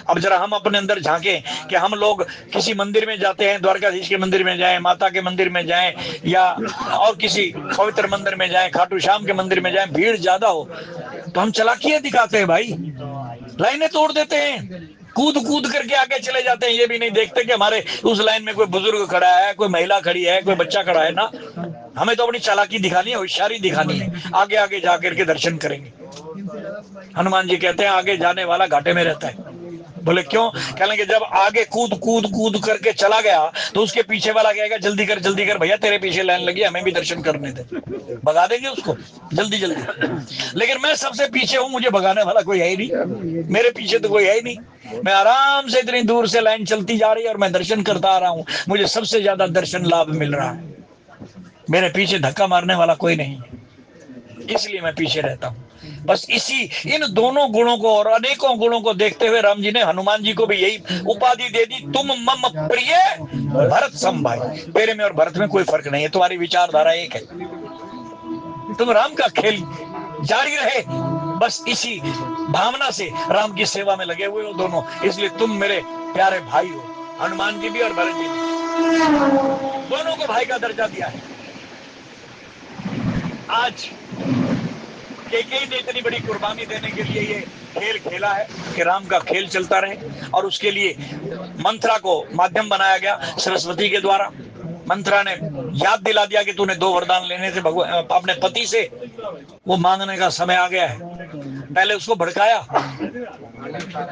अब जरा हम अपने अंदर झांकें कि हम लोग किसी मंदिर में जाते हैं, द्वारकाधीश के मंदिर में जाएं, माता के मंदिर में जाएं, या और किसी पवित्र मंदिर में जाएं, खाटू श्याम के मंदिर में जाएं, भीड़ ज्यादा हो तो हम चालाकियां दिखाते हैं भाई, लाइनें तोड़ देते हैं, कूद कूद करके आगे चले जाते हैं। ये भी नहीं देखते कि हमारे उस लाइन में कोई बुजुर्ग खड़ा है, कोई महिला खड़ी है, कोई बच्चा खड़ा है ना। हमें तो अपनी चालाकी दिखानी है, होशियारी दिखानी है, आगे आगे जाकर के दर्शन करेंगे। हनुमान जी कहते हैं आगे जाने वाला घाटे में रहता है। बोले क्यों? कहेंगे जब आगे कूद कूद कूद करके चला गया तो उसके पीछे वाला कहेगा जल्दी कर भैया, तेरे पीछे लाइन लगी, हमें भी दर्शन करने दे। भगा देंगे उसको जल्दी जल्दी। लेकिन मैं सबसे पीछे हूं, मुझे भगाने वाला कोई है ही नहीं, मेरे पीछे तो कोई है ही नहीं। मैं आराम से इतनी दूर से लाइन चलती जा रही है और मैं दर्शन करता आ रहा हूं, मुझे सबसे ज्यादा दर्शन लाभ मिल रहा है। मेरे पीछे धक्का मारने वाला कोई नहीं, इसलिए मैं पीछे रहता हूं। बस इन दोनों गुणों को और अनेकों गुणों को देखते हुए राम जी ने हनुमान जी को भी यही उपाधि दे दी, तुम मम प्रिय भरत सम भाई। तेरे में और भरत में कोई फर्क नहीं है, तुम्हारी विचारधारा एक है, तुम राम का खेल जारी रहे, बस इसी भावना से राम की सेवा में लगे हुए हो दोनों, इसलिए तुम मेरे प्यारे भाई हो। हनुमान जी भी और भरत जी भी, दोनों को भाई का दर्जा दिया है। आज केकई ने इतनी बड़ी कुर्बानी देने के लिए ये खेल खेला है कि राम का खेल चलता रहे, और उसके लिए मंत्रा को माध्यम बनाया गया सरस्वती के द्वारा। मंत्रा ने याद दिला दिया कि तूने 2 वरदान लेने थे अपने पति से, वो मांगने का समय आ गया है। पहले उसको भड़काया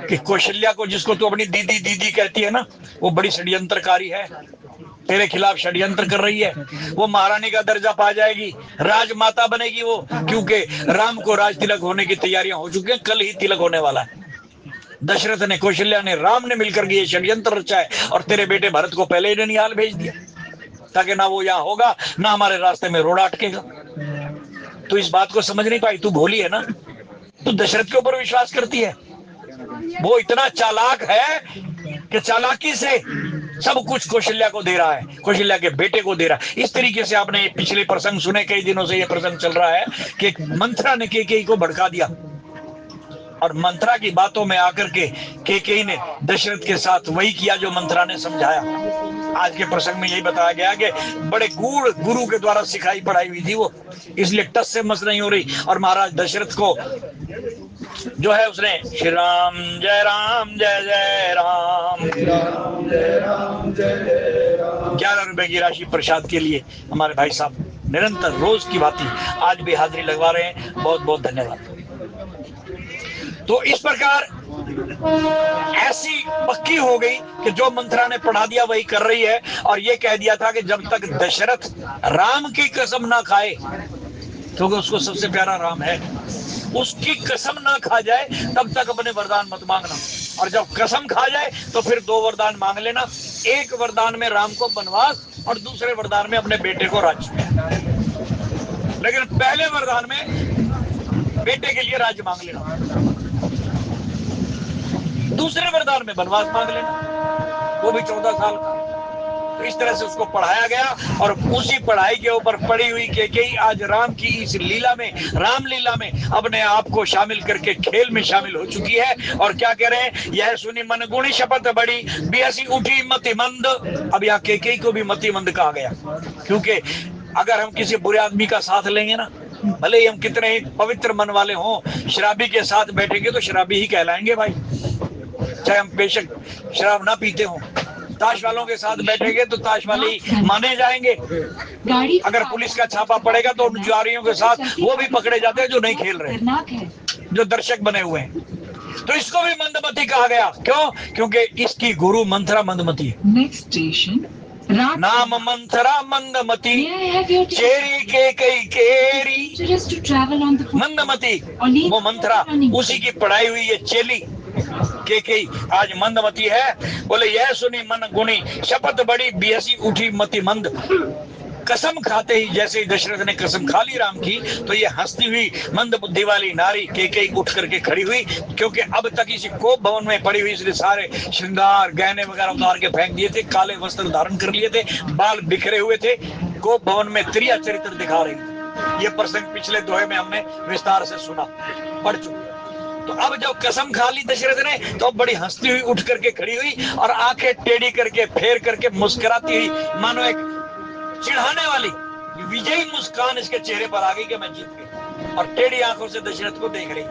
कि कौशल्या को, जिसको तू अपनी दीदी दीदी कहती है ना, वो बड़ी षड्यंत्रकारी है, तेरे खिलाफ षड्यंत्र कर रही है, वो महारानी का दर्जा पा जाएगी, राजमाता बनेगी वो, क्योंकि राम को राज तिलक होने की तैयारियां हो चुकी हैं, कल ही तिलक होने वाला है। दशरथ ने, कौशल्या ने, राम ने मिलकर के ये षड्यंत्र रचा है और तेरे बेटे भरत को पहले ही ननिहाल भेज दिया ताकि ना वो यहाँ होगा ना हमारे रास्ते में रोड़ा अटकेगा। तू इस बात को समझ नहीं पाई, तू भोली है ना, तू दशरथ के ऊपर विश्वास करती है। वो इतना चालाक है कि चालाकी से सब कुछ कौशल्या को दे रहा है, कौशल्या के बेटे को दे रहा है। इस तरीके से आपने पिछले प्रसंग सुने, कई दिनों से ये प्रसंग चल रहा है कि मंत्रा ने केकई को भड़का दिया और मंत्रा की बातों में आकर के केकई ने दशरथ के साथ वही किया जो मंत्रा ने समझाया। आज के प्रसंग में यही बताया गया कि बड़े गूढ़ गुरु के द्वारा सिखाई पढ़ाई हुई थी वो, इसलिए टस से मस नहीं हो रही। और महाराज दशरथ को जो है उसने श्री राम जय जय राम 11 रुपए की राशि प्रसाद के लिए हमारे भाई साहब निरंतर रोज की भांति आज भी हाजिरी लगवा रहे हैं, बहुत बहुत धन्यवाद। तो इस प्रकार ऐसी पक्की हो गई कि जो मंत्रा ने पढ़ा दिया वही कर रही है, और ये कह दिया था कि जब तक दशरथ राम की कसम ना खाए, क्योंकि उसको सबसे प्यारा राम है, उसकी कसम ना खा जाए तब तक अपने वरदान मत मांगना, और जब कसम खा जाए तो फिर 2 वरदान मांग लेना। एक वरदान में राम को वनवास और दूसरे वरदान में अपने बेटे को राज्य। लेकिन पहले वरदान में बेटे के लिए राज्य मांग लेना, दूसरे वरदान में वनवास मांग लेना, वो भी 14 साल का। तो इस तरह से उसको पढ़ाया गया, और उसी पढ़ाई के ऊपर पड़ी हुई कैकेयी आज राम की इस लीला में, रामलीला में अपने आप को शामिल करके खेल में शामिल हो चुकी है। और क्या कह रहे हैं, यह सुनी मन गुणी शपथ बड़ी, बेहसी उठी मति मंद। अब यहाँ कैकेयी को भी मति मंद कहा गया, क्योंकि अगर हम किसी बुरे आदमी का साथ लेंगे ना, भले ही हम कितने ही पवित्र मन वाले हों, शराबी के साथ बैठेंगे तो शराबी ही कहलाएंगे भाई, चाहे हम बेशक शराब ना पीते हों। ताश वालों के साथ बैठेंगे तो ताश वाले ही माने जाएंगे। अगर पुलिस का छापा पड़ेगा तो उन जुआरियों के साथ वो भी पकड़े जाते हैं जो नहीं खेल रहे, जो दर्शक बने हुए हैं। तो इसको भी मंदमती कहा गया, क्यों? क्योंकि इसकी गुरु मंथरा मंदमती है। नेक्स्ट स्टेशन नाम मंथरा मंदमती, चेरी के कई केरी। मंदमती वो मंथरा, उसी की पढ़ाई हुई ये चेली कैकेयी आज मंदमती है। बोले यह सुनी मन गुणी शपथ बड़ी, बेहसी उठी मति मंद। कसम खाते ही, जैसे ही दशरथ ने कसम खा ली राम की, तो ये हंसती हुई मंद बुद्धि वाली नारी कैकेयी उठ करके खड़ी हुई, क्योंकि अब तक इसी कोप भवन में पड़ी हुई, इसलिए सारे श्रृंगार गहने वगैरह उतार के फेंक दिए थे, काले वस्त्र धारण कर लिए थे, बाल बिखरे हुए थे, कोप भवन में त्रिया चरित्र दिखा रही थी। ये प्रसंग पिछले दोहे में हमने विस्तार से सुना, पढ़ चुके। तो अब जब कसम खा ली दशरथ ने, तो बड़ी हंसती हुई उठ करके खड़ी हुई, और आंखें टेढ़ी करके फेर करके मुस्कुराती हुई, मानो एक चिढ़ाने वाली विजयी मुस्कान इसके चेहरे पर आ गई कि मैं जीत गई, और टेढ़ी आंखों से दशरथ को देख रही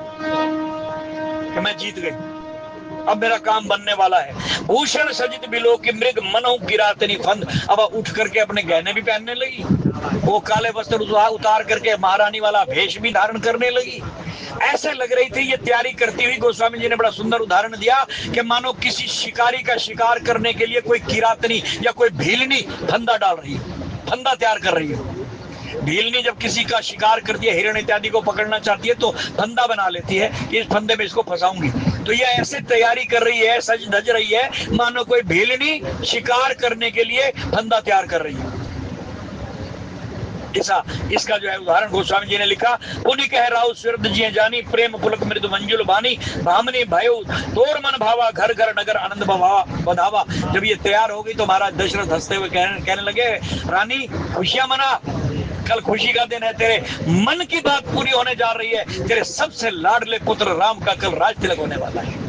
कि मैं जीत गई, अब मेरा काम बनने वाला है। भूषण सजित बिलो की मृग मनों किरातनी फंद। अब उठ करके अपने गहने भी पहनने लगी, वो काले वस्त्र उतार करके महारानी वाला भेष भी धारण करने लगी। ऐसे लग रही थी ये तैयारी करती हुई। गोस्वामी जी ने बड़ा सुंदर उदाहरण दिया कि मानो किसी शिकारी का शिकार करने के लिए कोई किरातनी या कोई भीलनी फंदा डाल रही है, फंदा तैयार कर रही है। भीलनी जब किसी का शिकार करती है, हिरण इत्यादि को पकड़ना चाहती है, तो फंदा बना लेती है कि इस फंदे में इसको फंसाऊंगी। तो ये ऐसे तैयारी कर रही है, सज धज रही है, मानो कोई भीलनी शिकार करने के लिए फंदा तैयार कर रही है। इसका जो है उदाहरण गोस्वामी जी ने लिखा। उन्हीं कह राहु स्वर्द जी जानी, प्रेम पुलक मृदु मंजुल बानी, भामनी भयो तोर मन भावा, घर घर नगर आनंद बधावा। जब ये तैयार हो गई तो महाराज दशरथ हंसते हुए कहने लगे, रानी खुशियां मना, कल खुशी का दिन है, तेरे मन की बात पूरी होने जा रही है, तेरे सबसे लाडले पुत्र राम का कल राज तिलक होने वाला है।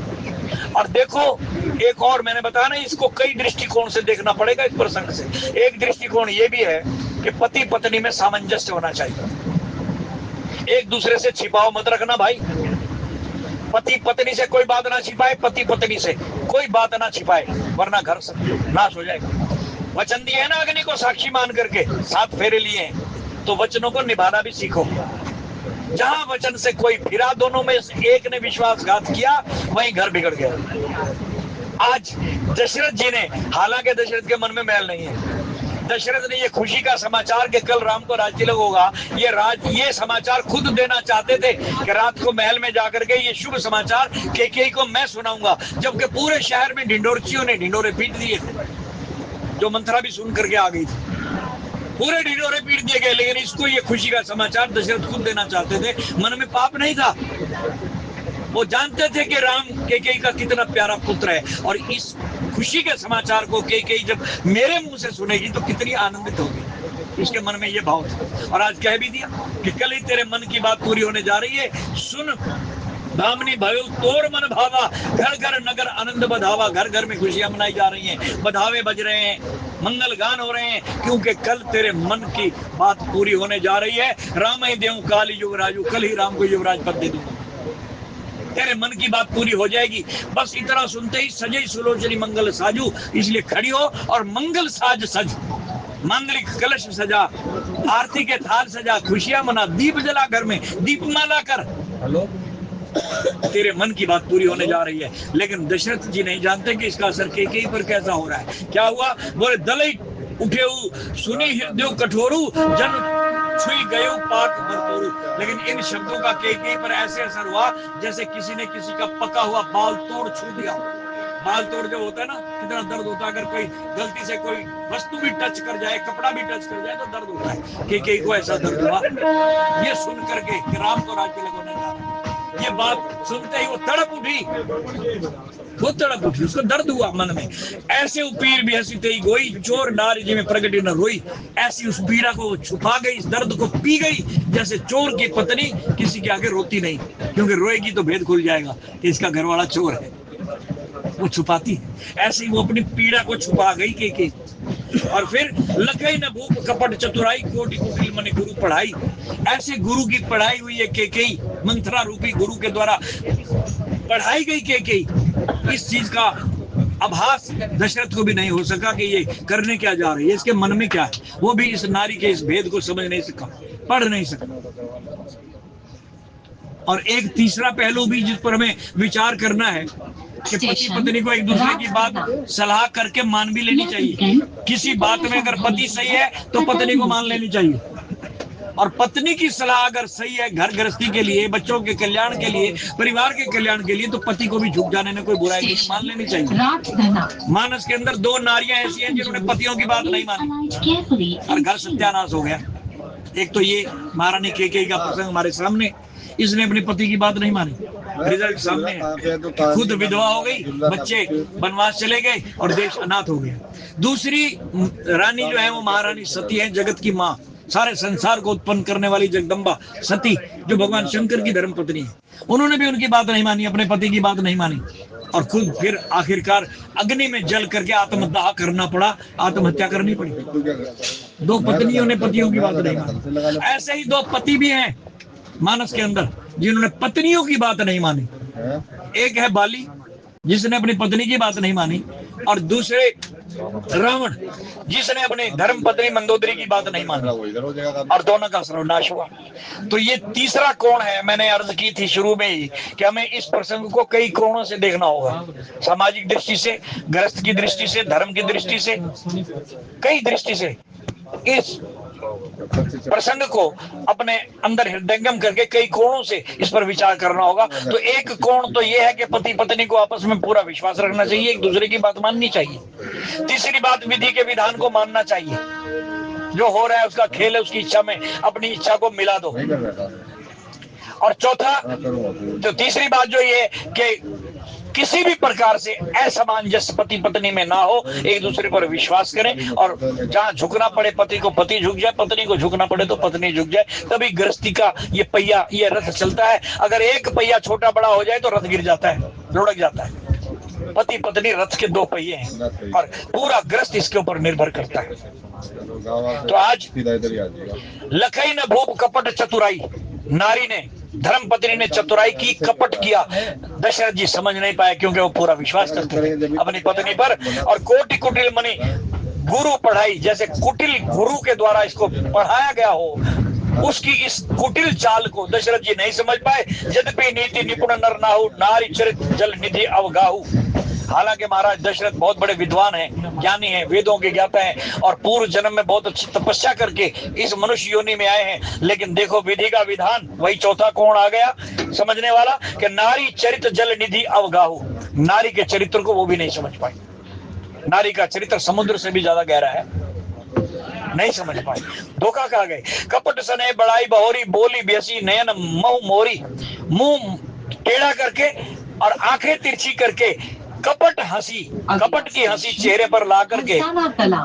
और देखो एक और मैंने बताया ना, इसको कई दृष्टिकोण से देखना पड़ेगा इस प्रसंग से। एक दृष्टिकोण ये भी है कि पति पत्नी में सामंजस्य होना चाहिए, एक दूसरे से छिपाव मत रखना भाई। पति पत्नी से कोई बात ना छिपाए, पति पत्नी से कोई बात ना छिपाए, वरना घर नाश हो जाएगा। वचन दिए है ना अग्नि को साक्षी मान करके, 7 फेरे लिए हैं, तो वचनों को निभाना भी सीखो। जहां वचन से कोई फिरा, दोनों में एक ने विश्वासघात किया, वहीं घर बिगड़ गया। आज दशरथ जी ने, हालांकि दशरथ के मन में मैल नहीं है, दशरथ ने ये खुशी का समाचार कि कल राम को राज तिलक होगा, ये समाचार खुद देना चाहते थे कि रात को महल में जाकर के ये शुभ समाचार कैकेयी को मैं सुनाऊंगा, जबकि पूरे शहर में ढिंढोरचियों ने ढिंढोरे पीट दिए थे, जो मंथरा भी सुन करके आ गई थी, पूरे ढिंढोरे पीट दिए गए। लेकिन इसको ये खुशी का समाचार दशरथ खुद देना चाहते थे, मन में पाप नहीं था, वो जानते थे कि राम कैकेयी का कितना प्यारा पुत्र है, और इस खुशी के समाचार को कैकेयी जब मेरे मुंह से सुनेगी तो कितनी आनंदित होगी, उसके मन में ये भाव था। और आज कह भी दिया कि कल ही तेरे मन की बात पूरी होने जा रही है, सुन भामनी भयो तोर मन भावा, घर घर नगर आनंद बधावा। घर घर में खुशियां मनाई जा रही हैं, बधावे बज रहे हैं, मंगल गान हो रहे हैं, क्योंकि कल तेरे मन की बात पूरी होने जा रही है। राम ही देव काली युवराजू, कल ही राम को युवराज पद दे दूंगा, तेरे मन की बात पूरी हो जाएगी। बस इतना सुनते ही सजई सुलोचनी मंगल साजू, इसलिए खड़ी हो और मंगल साज सज, मांगलिक कलश सजा, आरती के थाल सजा, खुशियां मना, दीप जला, घर में दीपमाला कर, हेलो तेरे मन की बात पूरी होने जा रही है। लेकिन दशरथ जी नहीं जानते कि इसका असर कैकेयी पर कैसा हो रहा है। क्या हुआ? बोले दलई उठे सुनी हृदय कठोरू, जन छुई गयो पाक भरपूर। लेकिन इन शब्दों का कैकेयी पर ऐसे असर हुआ जैसे किसी ने किसी का पका हुआ बाल तोड़ छू दिया। बाल तोड़ जो होता है ना, कितना दर्द होता है। अगर कोई गलती से कोई वस्तु भी टच कर जाए, कपड़ा भी टच कर जाए तो दर्द होता है। कैकेयी को ऐसा दर्द हुआ ये सुन करके कि राम को राज्य लगाने जा रहा है। ये बात सुनते ही वो तड़प उठी, उसको दर्द हुआ मन में। ऐसे उपीर भी हंसी तेई गोई, चोर नारी जी में प्रगटी न रोई। ऐसी उस पीड़ा को छुपा गई, इस दर्द को पी गई, जैसे चोर की पत्नी किसी के आगे रोती नहीं, क्योंकि रोएगी तो भेद खुल जाएगा कि इसका घरवाला चोर है, वो छुपाती है। ऐसे ही वो अपनी पीड़ा को छुपा गई के। और फिर लखई न भूप कपट चतुराई, कोटि कुटिल मनि गुरु पढ़ाई। ऐसे गुरु की पढ़ाई हुई है कैकेयी, मंत्रा रूपी गुरु के द्वारा पढ़ाई गई कैकेयी। इस चीज का आभास दशरथ को भी नहीं हो सका कि ये करने क्या जा रही है, इसके मन में क्या है। वो भी इस नारी के इस भेद को समझ नहीं सका, पढ़ नहीं सका। और एक तीसरा पहलू भी जिस पर हमें विचार करना है कि पति पत्नी को एक दूसरे की बात सलाह करके मान भी लेनी चाहिए। किसी बात में अगर पति सही है तो पत्नी को मान लेनी चाहिए, और पत्नी की सलाह अगर सही है घर गृहस्थी के लिए, बच्चों के कल्याण के लिए, परिवार के कल्याण के लिए, तो पति को भी झुक जाने में कोई बुराई नहीं, मान लेनी चाहिए। मानस के अंदर दो नारियां ऐसी हैं जिन्होंने पतियों की बात नहीं मानी और घर सत्यानाश हो गया। एक तो ये महारानी कैकेयी का प्रसंग हमारे सामने, इसने अपने पति की बात नहीं मानी, रिजल्ट सामने है, खुद विधवा हो गई, बच्चे वनवास चले गए और देश अनाथ हो गया। दूसरी रानी जो है वो महारानी सती है, जगत की माँ, सारे संसार को उत्पन्न करने वाली जगदम्बा सती, जो भगवान शंकर की धर्मपत्नी है। उन्होंने भी उनकी बात नहीं मानी, अपने पति की बात नहीं मानी, और खुद फिर आखिरकार अग्नि में जल करके आत्मदाह करना पड़ा, आत्महत्या करनी पड़ी। दो पत्नियों ने पतियों की बात नहीं मानी। ऐसे ही दो पति भी हैं मानस के अंदर जिन्होंने पत्नियों की बात नहीं मानी। एक है बाली जिसने अपनी पत्नी की बात नहीं मानी, और दूसरे रावण जिसने अपनी धर्म पत्नी मंदोदरी की बात नहीं मानी, और दोनों का सर्वनाश हुआ। तो ये तीसरा कोण है। मैंने अर्ज की थी शुरू में ही कि हमें इस प्रसंग को कई कोणों से देखना होगा, सामाजिक दृष्टि से, गृहस्थ की दृष्टि से, धर्म की दृष्टि से, कई दृष्टि से इस प्रसंग को अपने अंदर हृदयंगम करके कई कोणों से इस पर विचार करना होगा। तो एक कोण तो यह है कि पति पत्नी को आपस में पूरा विश्वास रखना चाहिए, एक दूसरे की बात माननी चाहिए। तीसरी बात, विधि के विधान को मानना चाहिए। जो हो रहा है उसका खेल है, उसकी इच्छा में अपनी इच्छा को मिला दो। और चौथा, तो तीसरी बात जो ये कि किसी भी प्रकार से असमंजस पति पत्नी में ना हो, एक दूसरे पर विश्वास करें, और जहां झुकना पड़े पति को पति झुक जाए, पत्नी को झुकना पड़े तो पत्नी झुक जाए। तभी गृहस्थी का ये पहिया, ये रथ चलता है। अगर एक पहिया छोटा बड़ा हो जाए तो रथ गिर जाता है, लुढ़क जाता है। पति पत्नी रथ के दो पहिए हैं और पूरा गृहस्थ इसके ऊपर निर्भर करता है। तो आज लखई न भूप कपट चतुराई, नारी ने, धर्म पत्नी ने चतुराई की, कपट किया। दशरथ जी समझ नहीं पाए क्योंकि वो पूरा विश्वास करते थे अपनी पत्नी पर। और कोटि कुटिल मनि गुरु पढ़ाई, जैसे कुटिल गुरु के द्वारा इसको पढ़ाया गया हो, उसकी इस कुटिल चाल को दशरथ जी नहीं समझ पाए। यद्यपि नीति निपुण नर नाहु, नारी चरित जल निधि अवगाहु। हालांकि महाराज दशरथ बहुत बड़े विद्वान हैं, ज्ञानी हैं, वेदों के ज्ञाता हैं, और पूर्व जन्म में बहुत अच्छी तपस्या करके इस मनुष्य योनि में आए हैं। लेकिन देखो विधि का विधान, वही चौथा कोण आ गया समझने वाला कि नारी चरित जल निधि अवगाहु। नारी के चरित्र को वो भी नहीं समझ पाए। नारी का चरित्र समुद्र से भी ज्यादा गहरा है, नहीं समझ पाए, धोखा खा गए। कपट सने बड़ाई बहोरी, बोली बेसी नयन महु मोरी। मुंह टेढ़ा करके और आंखें तिरछी करके कपट हंसी, कपट की हंसी चेहरे पर ला करके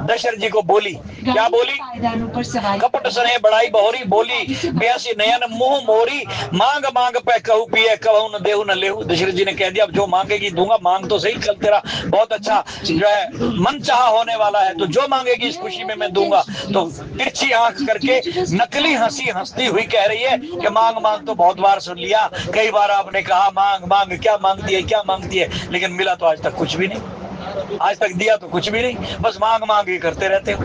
दशरथ जी को बोली। क्या बोली? कपट सने बड़ाई बहोरी, बोली बेसी नयन मुंह मोरी। मांग मांग पे कहू पिए, कहू न देहु न लेहू। दशरथ जी ने कह दिया अब जो मांगेगी दूंगा, मांग तो सही, कल तेरा बहुत अच्छा जो है मन चाहा होने वाला है, तो जो मांगेगी इस खुशी में मैं दूंगा। तो तिरछी आंख करके नकली हंसी हंसती हुई कह रही है कि मांग मांग तो बहुत बार सुन लिया, कई बार आपने कहा मांग मांग, क्या मांगती है क्या मांगती है, लेकिन मिला तो आज तक कुछ भी नहीं, आज तक दिया तो कुछ भी नहीं, बस मांग मांग ही करते रहते हो।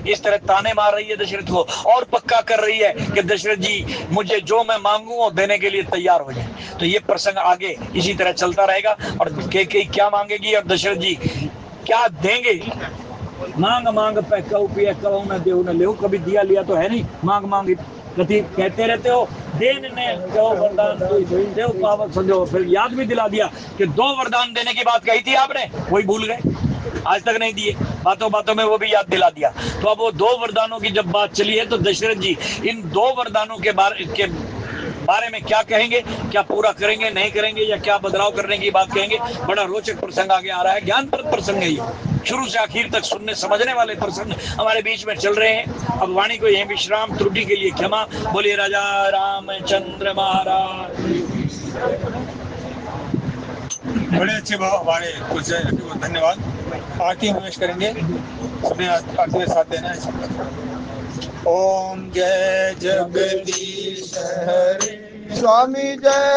इस तरह ताने मार रही है दशरथ को, और पक्का कर रही है कि दशरथ जी मुझे जो मैं मांगू वो देने के लिए तैयार हो जाए। तो ये प्रसंग आगे इसी तरह चलता रहेगा, और कैकेयी क्या मांगेगी और दशरथ जी क्या देंगे, मांग मांग पे कहू पिए कहू न देहू न लेहू, कभी दिया लिया तो है नहीं, मांग मांग कभी कहते रहते हो, देन ने कहो वरदान देव पावक समझो। फिर याद भी दिला दिया कि 2 वरदान देने की बात कही थी आपने, वही भूल गए, आज तक नहीं दिए, बातों बातों में वो भी याद दिला दिया। तो अब वो 2 वरदानों की जब बात चली है तो दशरथ जी इन 2 वरदानों के बारे में क्या कहेंगे, क्या पूरा करेंगे नहीं करेंगे, या क्या बदलाव करने की बात कहेंगे। बड़ा रोचक प्रसंग आगे आ रहा है, ज्ञानप्रद प्रसंग है ये, शुरू से आखिर तक सुनने समझने वाले प्रसंग हमारे बीच में चल रहे हैं। अब वाणी को यही विश्राम, त्रुटि के लिए क्षमा। बोलिए राजा रामचंद्र महाराज। बड़े अच्छे भाव हमारे कुछ धन्यवाद। आरती में प्रवेश करेंगे, सबने आरती में साथ देना है। ओम जय जगदीश हरे स्वामी जय।